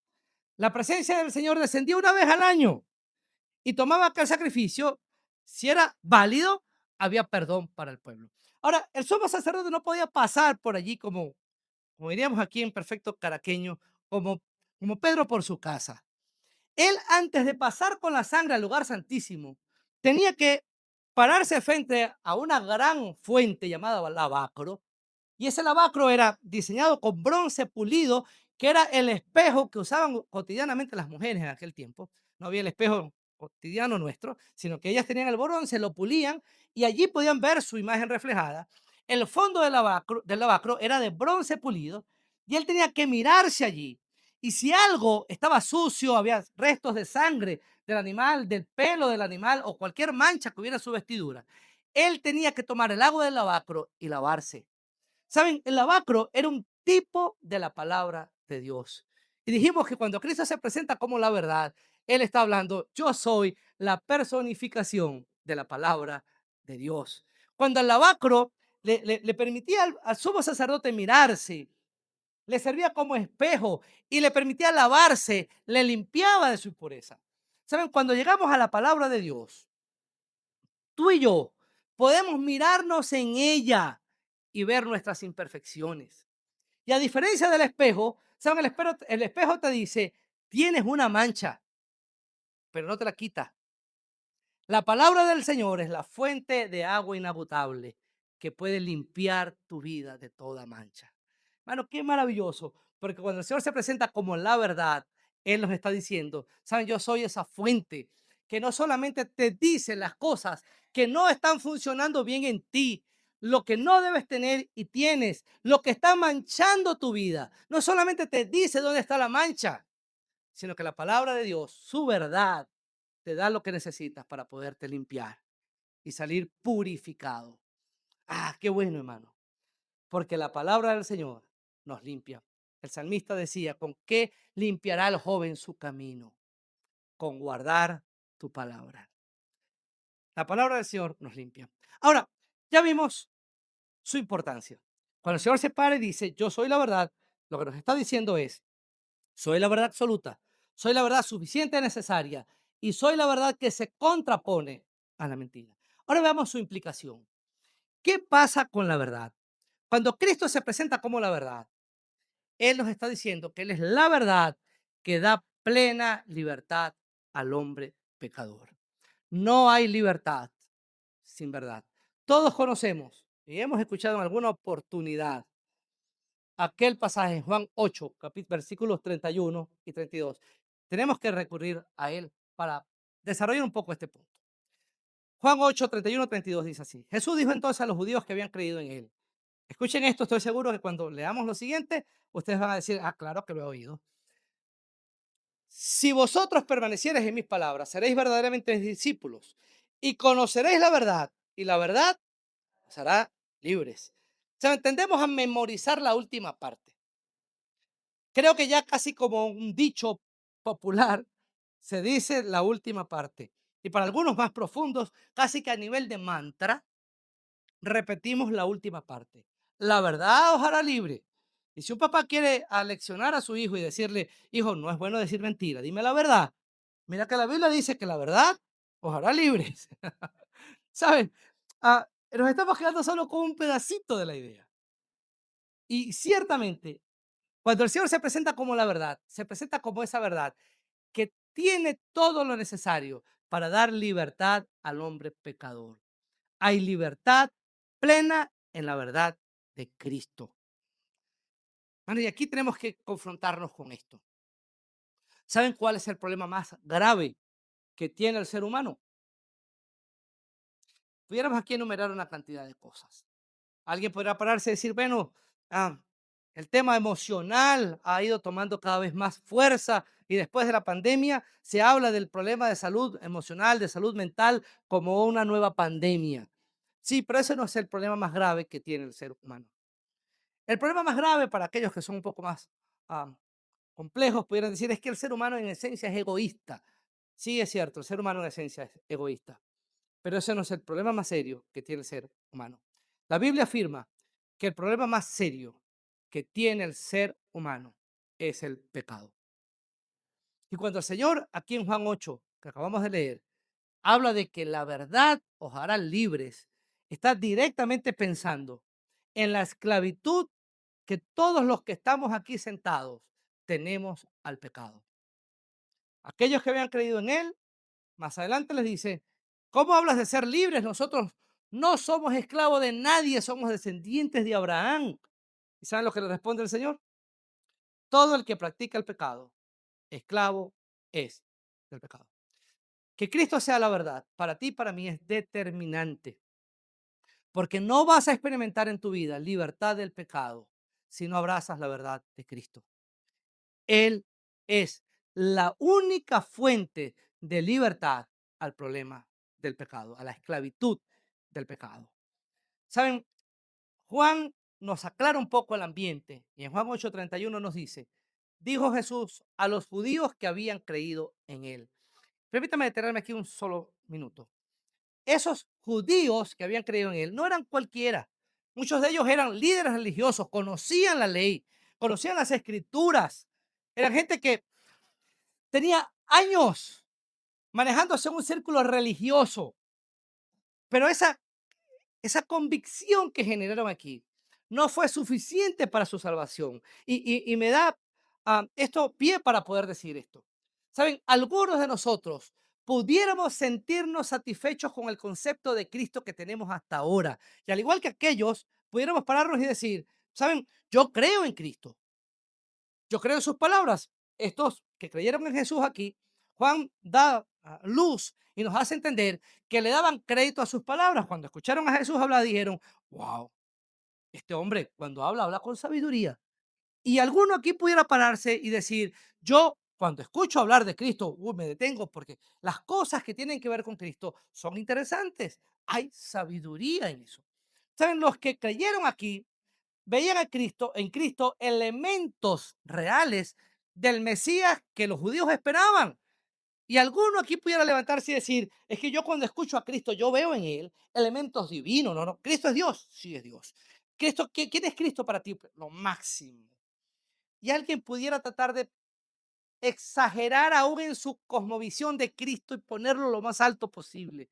la presencia del Señor descendía una vez al año y tomaba aquel sacrificio. Si era válido, había perdón para el pueblo. Ahora, el sumo sacerdote no podía pasar por allí como diríamos aquí en perfecto caraqueño, como Pedro por su casa. Él, antes de pasar con la sangre al lugar santísimo, tenía que pararse frente a una gran fuente llamada lavacro, y ese lavacro era diseñado con bronce pulido, que era el espejo que usaban cotidianamente las mujeres en aquel tiempo. No había el espejo cotidiano nuestro, sino que ellas tenían el bronce, lo pulían y allí podían ver su imagen reflejada. El fondo del lavacro era de bronce pulido y él tenía que mirarse allí. Y si algo estaba sucio, había restos de sangre del animal, del pelo del animal o cualquier mancha que hubiera en su vestidura, él tenía que tomar el agua del lavacro y lavarse. ¿Saben? El lavacro era un tipo de la palabra de Dios. Y dijimos que cuando Cristo se presenta como la verdad, Él está hablando, yo soy la personificación de la palabra de Dios. Cuando el lavacro le permitía al sumo sacerdote mirarse, le servía como espejo y le permitía lavarse, le limpiaba de su impureza. ¿Saben? Cuando llegamos a la palabra de Dios, Tú y yo podemos mirarnos en ella y ver nuestras imperfecciones. Y a diferencia del espejo, ¿saben? El espejo te dice, tienes una mancha, pero no te la quita. La palabra del Señor es la fuente de agua inagotable que puede limpiar tu vida de toda mancha. Hermano, qué maravilloso, porque cuando el Señor se presenta como la verdad, Él nos está diciendo, saben, yo soy esa fuente que no solamente te dice las cosas que no están funcionando bien en ti, lo que no debes tener y tienes, lo que está manchando tu vida, no solamente te dice dónde está la mancha, sino que la palabra de Dios, su verdad, te da lo que necesitas para poderte limpiar y salir purificado. Ah, qué bueno, hermano, porque la palabra del Señor nos limpia. El salmista decía, ¿con qué limpiará el joven su camino? Con guardar tu palabra. La palabra del Señor nos limpia. Ahora, ya vimos su importancia. Cuando el Señor se para y dice, yo soy la verdad, lo que nos está diciendo es, soy la verdad absoluta, soy la verdad suficiente y necesaria, y soy la verdad que se contrapone a la mentira. Ahora veamos su implicación. ¿Qué pasa con la verdad? Cuando Cristo se presenta como la verdad, Él nos está diciendo que Él es la verdad que da plena libertad al hombre pecador. No hay libertad sin verdad. Todos conocemos y hemos escuchado en alguna oportunidad aquel pasaje en Juan 8, versículos 31 y 32. Tenemos que recurrir a él para desarrollar un poco este punto. Juan 8, 31, 32 dice así. Jesús dijo entonces a los judíos que habían creído en él. Escuchen esto, estoy seguro que cuando leamos lo siguiente, ustedes van a decir, ah, claro que lo he oído. Si vosotros permaneciereis en mis palabras, seréis verdaderamente mis discípulos y conoceréis la verdad, y la verdad os hará libres. O sea, tendemos a memorizar la última parte. Creo que ya casi como un dicho popular, se dice la última parte. Y para algunos más profundos, casi que a nivel de mantra, repetimos la última parte. La verdad os hará libre. Y si un papá quiere aleccionar a su hijo y decirle, hijo, no es bueno decir mentira, dime la verdad. Mira que la Biblia dice que la verdad os hará libres. ¿Saben? Nos estamos quedando solo con un pedacito de la idea. Y ciertamente, cuando el Señor se presenta como la verdad, se presenta como esa verdad que tiene todo lo necesario para dar libertad al hombre pecador. Hay libertad plena en la verdad de Cristo. Bueno, y aquí tenemos que confrontarnos con esto. ¿Saben cuál es el problema más grave que tiene el ser humano? Pudiéramos aquí enumerar una cantidad de cosas. Alguien podrá pararse y decir, bueno, ah, el tema emocional ha ido tomando cada vez más fuerza y después de la pandemia se habla del problema de salud emocional, de salud mental como una nueva pandemia. Sí, pero ese no es el problema más grave que tiene el ser humano. El problema más grave para aquellos que son un poco más ah, complejos, pudieran decir, es que el ser humano en esencia es egoísta. Sí, es cierto, el ser humano en esencia es egoísta. Pero ese no es el problema más serio que tiene el ser humano. La Biblia afirma que el problema más serio que tiene el ser humano es el pecado. Y cuando el Señor, aquí en Juan 8, que acabamos de leer, habla de que la verdad os hará libres, está directamente pensando en la esclavitud que todos los que estamos aquí sentados tenemos al pecado. Aquellos que habían creído en Él, más adelante les dice, ¿cómo hablas de ser libres? Nosotros no somos esclavos de nadie, somos descendientes de Abraham. ¿Y saben lo que le responde el Señor? Todo el que practica el pecado, esclavo es del pecado. Que Cristo sea la verdad, para ti y para mí es determinante, porque no vas a experimentar en tu vida libertad del pecado si no abrazas la verdad de Cristo. Él es la única fuente de libertad al problema del pecado, a la esclavitud del pecado. ¿Saben? Juan nos aclara un poco el ambiente y en Juan 8:31 nos dice, dijo Jesús a los judíos que habían creído en él. Permítame detenerme aquí un solo minuto. Esos judíos que habían creído en él no eran cualquiera. Muchos de ellos eran líderes religiosos, conocían la ley, conocían las escrituras. Eran gente que tenía años manejándose en un círculo religioso. Pero esa convicción que generaron aquí no fue suficiente para su salvación. Y me da esto pie para poder decir esto. Saben, algunos de nosotros pudiéramos sentirnos satisfechos con el concepto de Cristo que tenemos hasta ahora. Y al igual que aquellos, pudiéramos pararnos y decir, saben, yo creo en Cristo, yo creo en sus palabras. Estos que creyeron en Jesús aquí, Juan da luz y nos hace entender que le daban crédito a sus palabras. Cuando escucharon a Jesús hablar, dijeron, wow, este hombre cuando habla, habla con sabiduría. Y alguno aquí pudiera pararse y decir, yo cuando escucho hablar de Cristo, me detengo porque las cosas que tienen que ver con Cristo son interesantes. Hay sabiduría en eso. ¿Saben? Los que creyeron aquí veían en Cristo elementos reales del Mesías que los judíos esperaban. Y alguno aquí pudiera levantarse y decir, es que yo cuando escucho a Cristo, yo veo en él elementos divinos, ¿no? ¿No? ¿Cristo es Dios? Sí es Dios. Cristo, ¿quién es Cristo para ti? Lo máximo. Y alguien pudiera tratar de exagerar aún en su cosmovisión de Cristo y ponerlo lo más alto posible.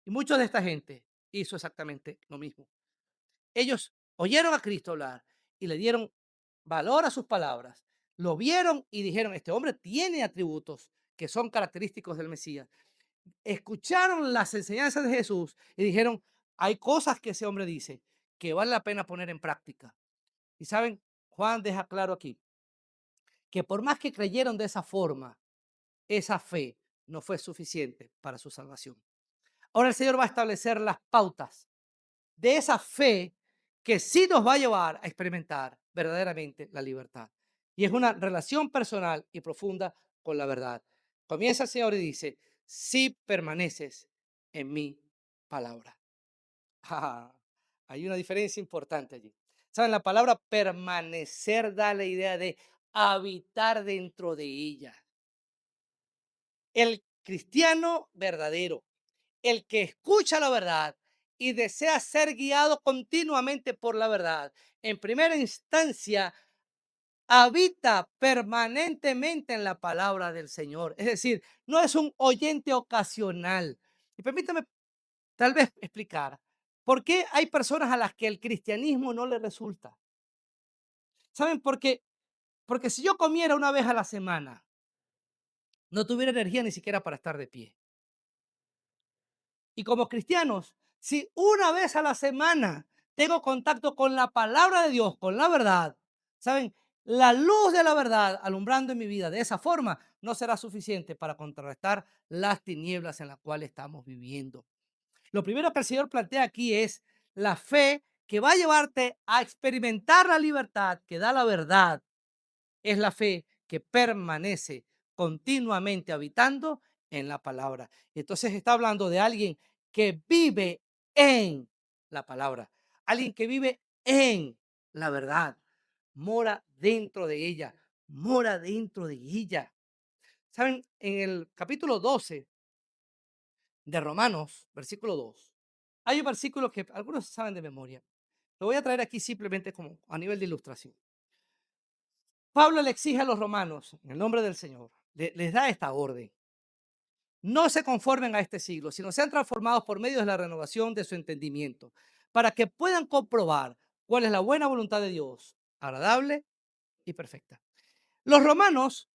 Y mucha de esta gente hizo exactamente lo mismo. Ellos oyeron a Cristo hablar y le dieron valor a sus palabras. Lo vieron y dijeron, este hombre tiene atributos que son característicos del Mesías. Escucharon las enseñanzas de Jesús y dijeron, hay cosas que ese hombre dice que vale la pena poner en práctica. Y saben, Juan deja claro aquí que por más que creyeron de esa forma, esa fe no fue suficiente para su salvación. Ahora el Señor va a establecer las pautas de esa fe que sí nos va a llevar a experimentar verdaderamente la libertad. Y es una relación personal y profunda con la verdad. Comienza el Señor y dice, si permaneces en mi palabra. Ah, hay una diferencia importante allí. ¿Saben? La palabra permanecer da la idea de habitar dentro de ella. El cristiano verdadero, el que escucha la verdad y desea ser guiado continuamente por la verdad, en primera instancia, habita permanentemente en la palabra del Señor. Es decir, no es un oyente ocasional. Y permítame tal vez explicar por qué hay personas a las que el cristianismo no les resulta. ¿Saben por qué? Porque si yo comiera una vez a la semana, no tuviera energía ni siquiera para estar de pie. Y como cristianos, si una vez a la semana tengo contacto con la palabra de Dios, con la verdad, ¿saben? La luz de la verdad alumbrando en mi vida de esa forma no será suficiente para contrarrestar las tinieblas en las cuales estamos viviendo. Lo primero que el Señor plantea aquí es la fe que va a llevarte a experimentar la libertad que da la verdad. Es la fe que permanece continuamente habitando en la palabra. Entonces está hablando de alguien que vive en la palabra, alguien que vive en la verdad, mora dentro de ella, mora dentro de ella. ¿Saben? En el capítulo 12 de Romanos, versículo 2, hay un versículo que algunos saben de memoria. Lo voy a traer aquí simplemente como a nivel de ilustración. Pablo le exige a los romanos, en el nombre del Señor, les da esta orden. No se conformen a este siglo, sino sean transformados por medio de la renovación de su entendimiento, para que puedan comprobar cuál es la buena voluntad de Dios, agradable y perfecta. Los romanos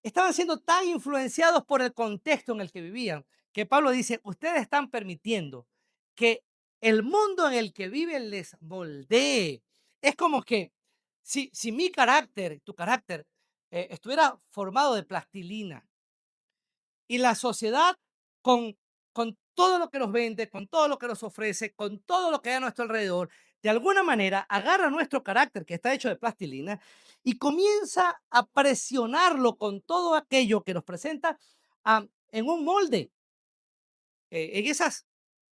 estaban siendo tan influenciados por el contexto en el que vivían, que Pablo dice, ustedes están permitiendo que el mundo en el que viven les moldee. Es como que si mi carácter, tu carácter, estuviera formado de plastilina y la sociedad con, con todo lo que nos vende, con todo lo que nos ofrece, con todo lo que hay a nuestro alrededor, de alguna manera agarra nuestro carácter que está hecho de plastilina y comienza a presionarlo con todo aquello que nos presenta en un molde, en esas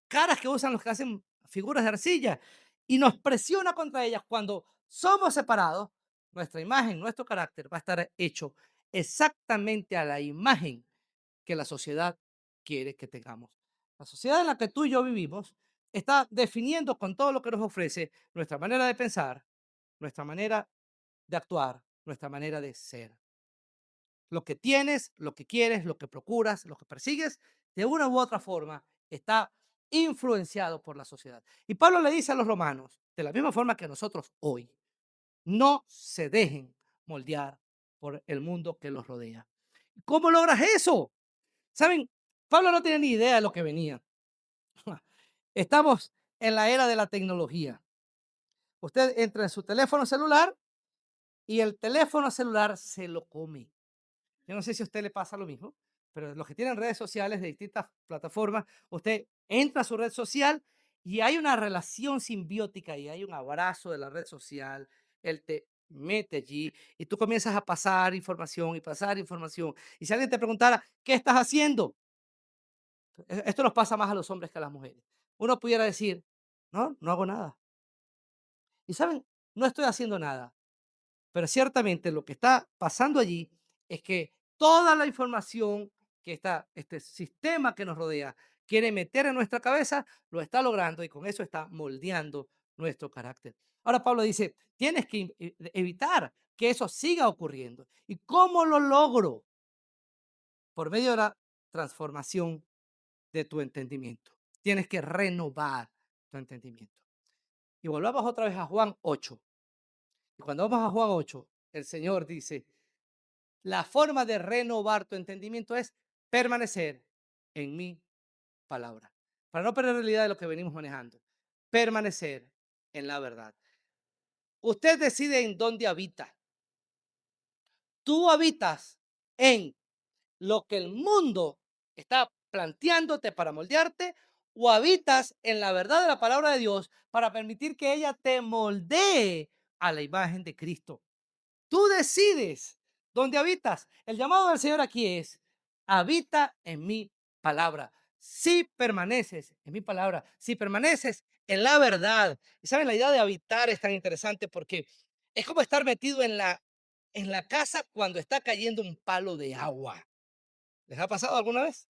caras que usan los que hacen figuras de arcilla y nos presiona contra ellas cuando somos separados, nuestra imagen, nuestro carácter va a estar hecho exactamente a la imagen que la sociedad quiere que tengamos. La sociedad en la que tú y yo vivimos está definiendo con todo lo que nos ofrece nuestra manera de pensar, nuestra manera de actuar, nuestra manera de ser. Lo que tienes, lo que quieres, lo que procuras, lo que persigues, de una u otra forma, está influenciados por la sociedad. Y Pablo le dice a los romanos, de la misma forma que nosotros hoy, no se dejen moldear por el mundo que los rodea. ¿Cómo logras eso? ¿Saben? Pablo no tiene ni idea de lo que venía. Estamos en la era de la tecnología. Usted entra en su teléfono celular y el teléfono celular se lo come. Yo no sé si a usted le pasa lo mismo, pero los que tienen redes sociales de distintas plataformas, usted entra a su red social y hay una relación simbiótica y hay un abrazo de la red social. Él te mete allí y tú comienzas a pasar información y pasar información. Y si alguien te preguntara, ¿qué estás haciendo? Esto nos pasa más a los hombres que a las mujeres. Uno pudiera decir, no, no hago nada. Y saben, no estoy haciendo nada. Pero ciertamente lo que está pasando allí es que toda la información que este sistema que nos rodea quiere meter en nuestra cabeza, lo está logrando y con eso está moldeando nuestro carácter. Ahora Pablo dice, tienes que evitar que eso siga ocurriendo. ¿Y cómo lo logro? Por medio de la transformación de tu entendimiento. Tienes que renovar tu entendimiento. Y volvamos otra vez a Juan 8. Y cuando vamos a Juan 8, el Señor dice, la forma de renovar tu entendimiento es permanecer en mi palabra. Para no perder la realidad de lo que venimos manejando. Permanecer en la verdad. Usted decide en dónde habita. Tú habitas en lo que el mundo está planteándote para moldearte o habitas en la verdad de la palabra de Dios para permitir que ella te moldee a la imagen de Cristo. Tú decides dónde habitas. El llamado del Señor aquí es, habita en mi palabra. Si permaneces en mi palabra, si permaneces en la verdad. Y saben, la idea de habitar es tan interesante porque es como estar metido en la casa cuando está cayendo un palo de agua. ¿Les ha pasado alguna vez?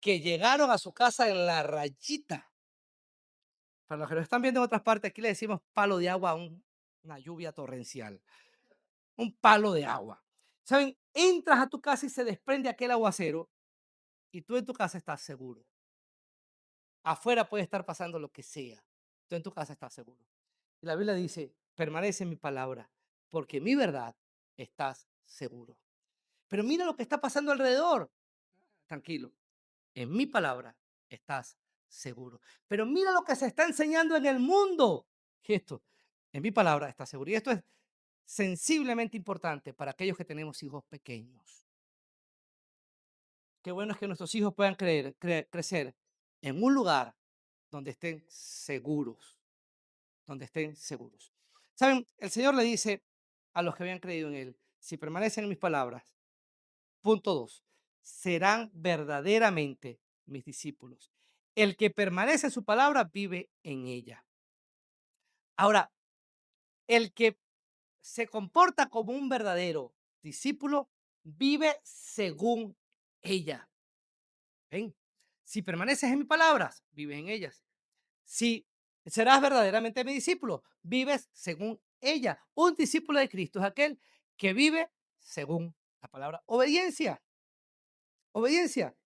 Que llegaron a su casa en la rayita. Para los que lo están viendo en otras partes, aquí le decimos palo de agua a una lluvia torrencial. Un palo de agua. ¿Saben? Entras a tu casa y se desprende aquel aguacero y tú en tu casa estás seguro. Afuera puede estar pasando lo que sea. Tú en tu casa estás seguro. Y la Biblia dice, permanece en mi palabra, porque en mi verdad estás seguro. Pero mira lo que está pasando alrededor. Tranquilo, en mi palabra estás seguro. Pero mira lo que se está enseñando en el mundo. Y esto, en mi palabra estás seguro. Y esto es sensiblemente importante para aquellos que tenemos hijos pequeños. Qué bueno es que nuestros hijos puedan crecer en un lugar donde estén seguros, donde estén seguros. Saben, el Señor le dice a los que habían creído en Él, si permanecen en mis palabras, punto 2, serán verdaderamente mis discípulos. El que permanece en su palabra vive en ella. Ahora, el que se comporta como un verdadero discípulo vive según ella. ¿Ven? Si permaneces en mis palabras, vives en ellas. Si serás verdaderamente mi discípulo, vives según ella. Un discípulo de Cristo es aquel que vive según la palabra. Obediencia, obediencia.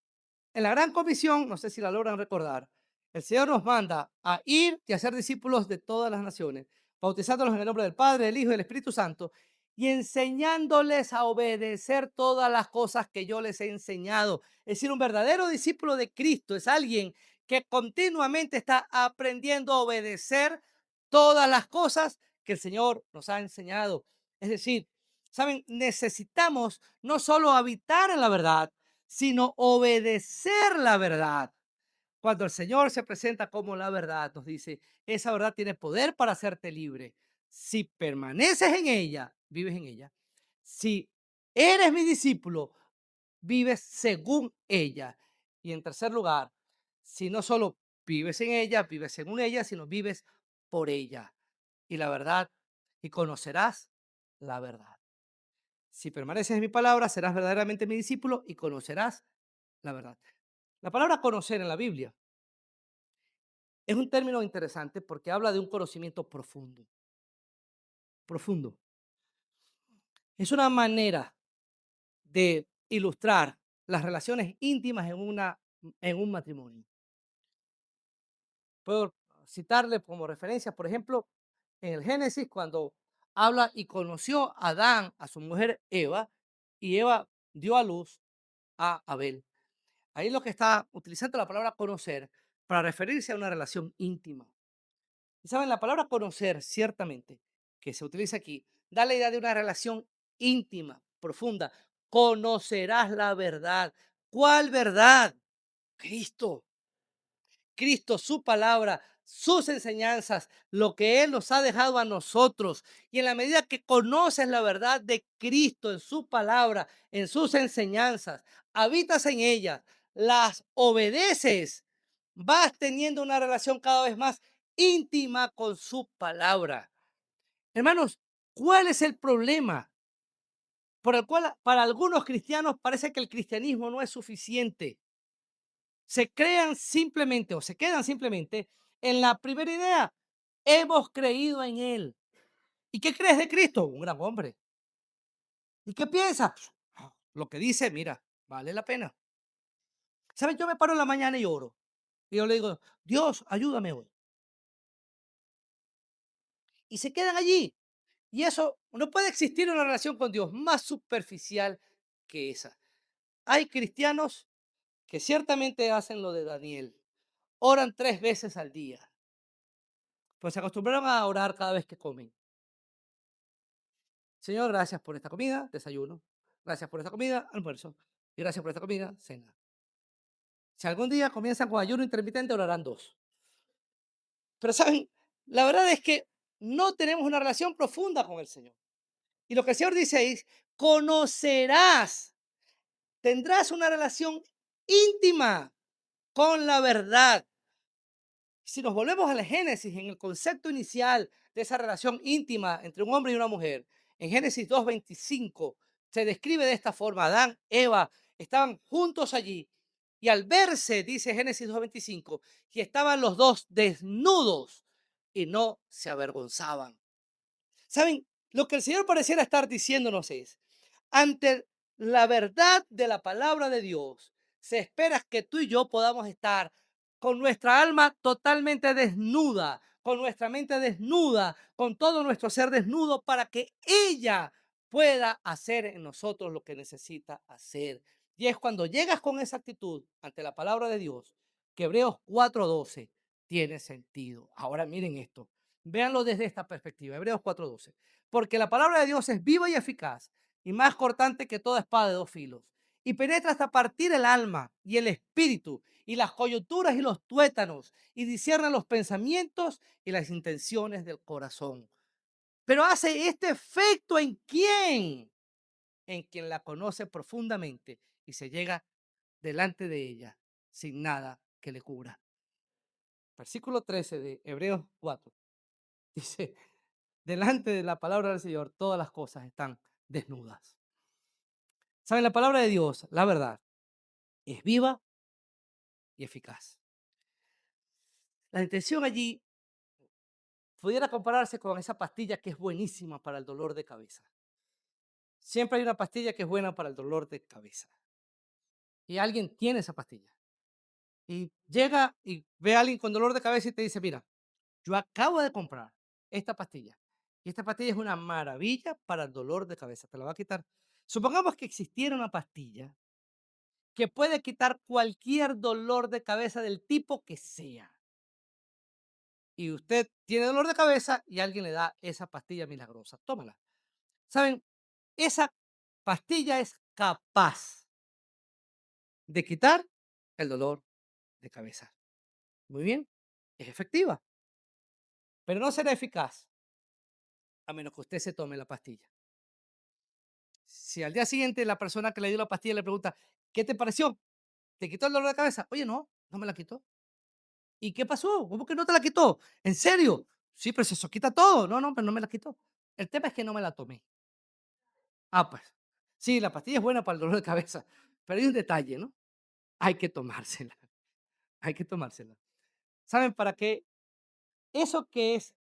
En la gran comisión, no sé si la logran recordar, el Señor nos manda a ir y a ser discípulos de todas las naciones, bautizándolos en el nombre del Padre, del Hijo y del Espíritu Santo, y enseñándoles a obedecer todas las cosas que yo les he enseñado. Es decir, un verdadero discípulo de Cristo es alguien que continuamente está aprendiendo a obedecer todas las cosas que el Señor nos ha enseñado. Es decir, saben, necesitamos no solo habitar en la verdad, sino obedecer la verdad. Cuando el Señor se presenta como la verdad, nos dice, esa verdad tiene poder para hacerte libre. Si permaneces en ella, vives en ella. Si eres mi discípulo, vives según ella. Y en tercer lugar, si no solo vives en ella, vives según ella, sino vives por ella. Y la verdad, y conocerás la verdad. Si permaneces en mi palabra, serás verdaderamente mi discípulo y conocerás la verdad. La palabra conocer en la Biblia es un término interesante porque habla de un conocimiento profundo. Profundo. Es una manera de ilustrar las relaciones íntimas en un matrimonio. Puedo citarle como referencia, por ejemplo, en el Génesis, cuando habla y conoció a Adán a su mujer Eva, y Eva dio a luz a Abel. Ahí lo que está utilizando la palabra conocer para referirse a una relación íntima. Y saben, la palabra conocer, ciertamente, que se utiliza aquí, da la idea de una relación íntima, profunda. Conocerás la verdad. ¿Cuál verdad? Cristo. Cristo, su palabra, sus enseñanzas, lo que Él nos ha dejado a nosotros. Y en la medida que conoces la verdad de Cristo en su palabra, en sus enseñanzas, habitas en ellas, las obedeces, vas teniendo una relación cada vez más íntima con su palabra. Hermanos, ¿cuál es el problema por el cual para algunos cristianos parece que el cristianismo no es suficiente? Se crean simplemente o se quedan simplemente en la primera idea. Hemos creído en Él. ¿Y qué crees de Cristo? Un gran hombre. ¿Y qué piensas? Lo que dice, mira, vale la pena. ¿Sabes? Yo me paro en la mañana y oro. Y yo le digo, Dios, ayúdame hoy. Y se quedan allí. Y eso no puede existir una relación con Dios más superficial que esa. Hay cristianos que ciertamente hacen lo de Daniel. Oran 3 veces al día. Pues se acostumbraron a orar cada vez que comen. Señor, gracias por esta comida, desayuno. Gracias por esta comida, almuerzo. Y gracias por esta comida, cena. Si algún día comienzan con ayuno intermitente, orarán dos. Pero saben, la verdad es que no tenemos una relación profunda con el Señor. Y lo que el Señor dice es, conocerás, tendrás una relación íntima con la verdad. Si nos volvemos al Génesis, en el concepto inicial de esa relación íntima entre un hombre y una mujer, en Génesis 2:25 se describe de esta forma: Adán, Eva estaban juntos allí y al verse, dice Génesis 2:25, que estaban los dos desnudos y no se avergonzaban. ¿Saben? Lo que el Señor pareciera estar diciéndonos es, ante la verdad de la palabra de Dios, se espera que tú y yo podamos estar con nuestra alma totalmente desnuda, con nuestra mente desnuda, con todo nuestro ser desnudo, para que ella pueda hacer en nosotros lo que necesita hacer. Y es cuando llegas con esa actitud ante la palabra de Dios, que Hebreos 4:12 tiene sentido. Ahora miren esto. Véanlo desde esta perspectiva, Hebreos 4:12. Porque la palabra de Dios es viva y eficaz y más cortante que toda espada de dos filos. Y penetra hasta partir el alma y el espíritu y las coyunturas y los tuétanos y discierne los pensamientos y las intenciones del corazón. Pero hace este efecto ¿en quién? En quien la conoce profundamente y se llega delante de ella sin nada que le cubra. Versículo 13 de Hebreos 4 dice, delante de la palabra del Señor, todas las cosas están desnudas. ¿Saben? La palabra de Dios, la verdad, es viva y eficaz. La intención allí pudiera compararse con esa pastilla que es buenísima para el dolor de cabeza. Siempre hay una pastilla que es buena para el dolor de cabeza. Y alguien tiene esa pastilla. Y llega y ve a alguien con dolor de cabeza y te dice, mira, yo acabo de comprar esta pastilla. Y esta pastilla es una maravilla para el dolor de cabeza. Te la va a quitar. Supongamos que existiera una pastilla que puede quitar cualquier dolor de cabeza del tipo que sea. Y usted tiene dolor de cabeza y alguien le da esa pastilla milagrosa. Tómala. ¿Saben? Esa pastilla es capaz de quitar el dolor de cabeza. Muy bien, es efectiva, pero no será eficaz a menos que usted se tome la pastilla. Si al día siguiente la persona que le dio la pastilla le pregunta, ¿qué te pareció? ¿Te quitó el dolor de cabeza? Oye, no, no me la quitó. ¿Y qué pasó? ¿Cómo que no te la quitó? ¿En serio? Sí, pero si eso quita todo. No, no, pero no me la quitó. El tema es que no me la tomé. Ah, pues. Sí, la pastilla es buena para el dolor de cabeza, pero hay un detalle, ¿no? Hay que tomársela. Hay que tomársela. ¿Saben para qué? Eso que es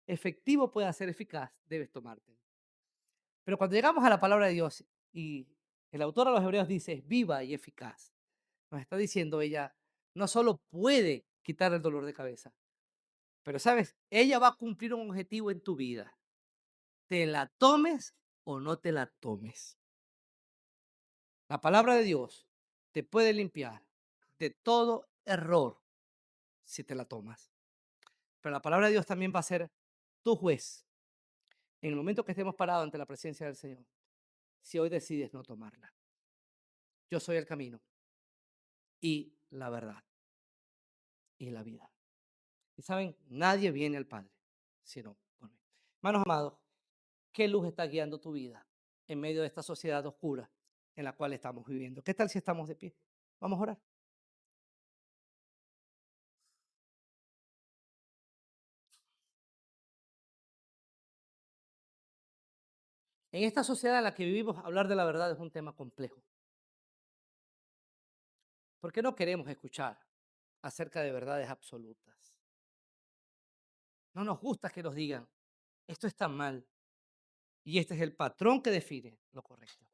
efectivo pueda ser eficaz, debes tomarte. Pero cuando llegamos a la palabra de Dios y el autor de los Hebreos dice, es viva y eficaz, nos está diciendo ella, no solo puede quitar el dolor de cabeza. Pero, ¿sabes? Ella va a cumplir un objetivo en tu vida. Te la tomes o no te la tomes. La palabra de Dios te puede limpiar de todo error si te la tomas. Pero la palabra de Dios también va a ser tu juez en el momento que estemos parados ante la presencia del Señor, si hoy decides no tomarla. Yo soy el camino y la verdad y la vida. Y saben, nadie viene al Padre sino por mí. Hermanos amados, ¿qué luz está guiando tu vida en medio de esta sociedad oscura en la cual estamos viviendo? ¿Qué tal si estamos de pie? Vamos a orar. En esta sociedad en la que vivimos, hablar de la verdad es un tema complejo. ¿Por qué no queremos escuchar acerca de verdades absolutas? No nos gusta que nos digan, esto está mal y este es el patrón que define lo correcto.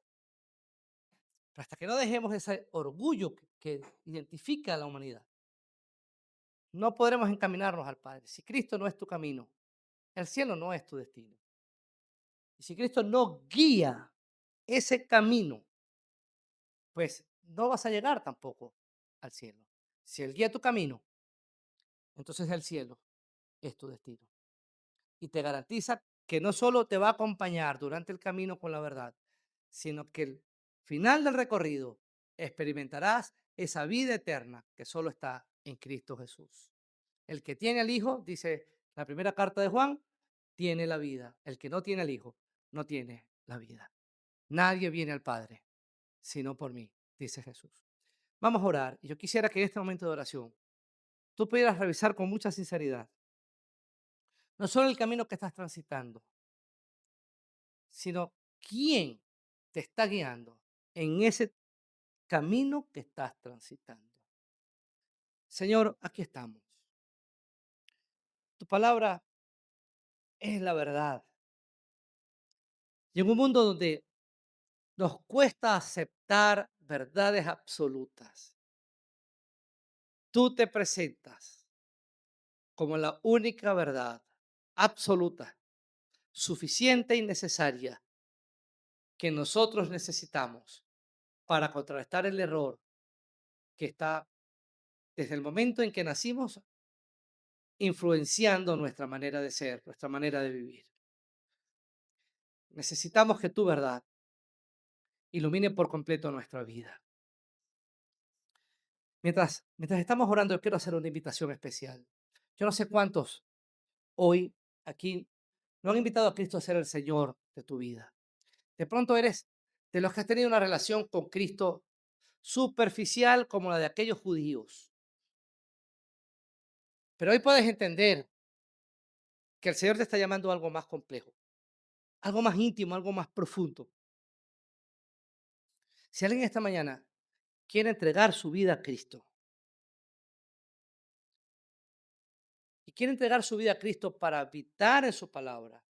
Pero hasta que no dejemos ese orgullo que identifica a la humanidad, no podremos encaminarnos al Padre. Si Cristo no es tu camino, el cielo no es tu destino. Y si Cristo no guía ese camino, pues no vas a llegar tampoco al cielo. Si Él guía tu camino, entonces el cielo es tu destino. Y te garantiza que no solo te va a acompañar durante el camino con la verdad, sino que el final del recorrido experimentarás esa vida eterna que solo está en Cristo Jesús. El que tiene al Hijo, dice la primera carta de Juan, tiene la vida. El que no tiene al Hijo, no tiene la vida. Nadie viene al Padre, sino por mí, dice Jesús. Vamos a orar. Y yo quisiera que en este momento de oración tú pudieras revisar con mucha sinceridad, no solo el camino que estás transitando, sino quién te está guiando en ese camino que estás transitando. Señor, aquí estamos. Tu palabra es la verdad. Y en un mundo donde nos cuesta aceptar verdades absolutas, tú te presentas como la única verdad absoluta, suficiente y necesaria que nosotros necesitamos para contrarrestar el error que está desde el momento en que nacimos influenciando nuestra manera de ser, nuestra manera de vivir. Necesitamos que tu verdad ilumine por completo nuestra vida. Mientras estamos orando, yo quiero hacer una invitación especial. Yo no sé cuántos hoy aquí no han invitado a Cristo a ser el Señor de tu vida. De pronto eres de los que has tenido una relación con Cristo superficial como la de aquellos judíos. Pero hoy puedes entender que el Señor te está llamando a algo más complejo, algo más íntimo, algo más profundo. Si alguien esta mañana quiere entregar su vida a Cristo y quiere entregar su vida a Cristo para habitar en su palabra,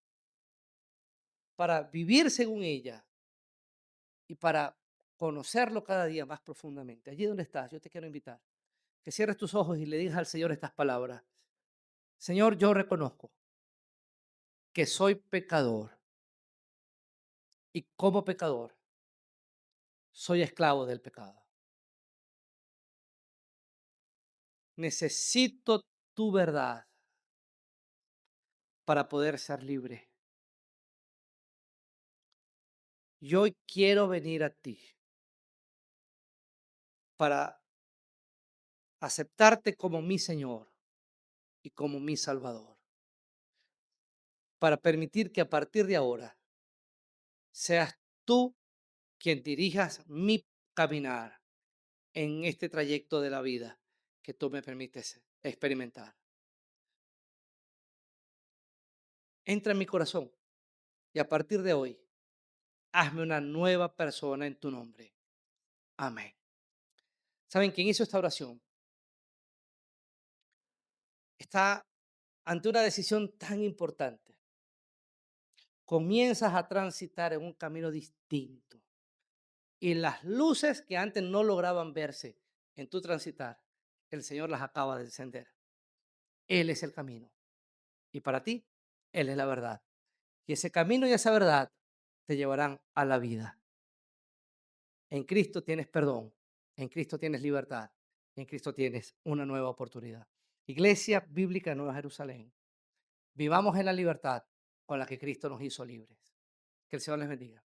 para vivir según ella y para conocerlo cada día más profundamente. Allí donde estás, yo te quiero invitar que cierres tus ojos y le digas al Señor estas palabras. Señor, yo reconozco que soy pecador y como pecador soy esclavo del pecado. Necesito tu verdad para poder ser libre. Yo hoy quiero venir a ti para aceptarte como mi Señor y como mi Salvador, para permitir que a partir de ahora seas tú quien dirijas mi caminar en este trayecto de la vida que tú me permites experimentar. Entra en mi corazón y a partir de hoy, hazme una nueva persona en tu nombre. Amén. ¿Saben quién hizo esta oración? Está ante una decisión tan importante. Comienzas a transitar en un camino distinto y las luces que antes no lograban verse en tu transitar el Señor las acaba de encender. Él es el camino. Y para ti, Él es la verdad. Y ese camino y esa verdad te llevarán a la vida. En Cristo tienes perdón, en Cristo tienes libertad, en Cristo tienes una nueva oportunidad. Iglesia Bíblica Nueva Jerusalén, vivamos en la libertad con la que Cristo nos hizo libres. Que el Señor les bendiga.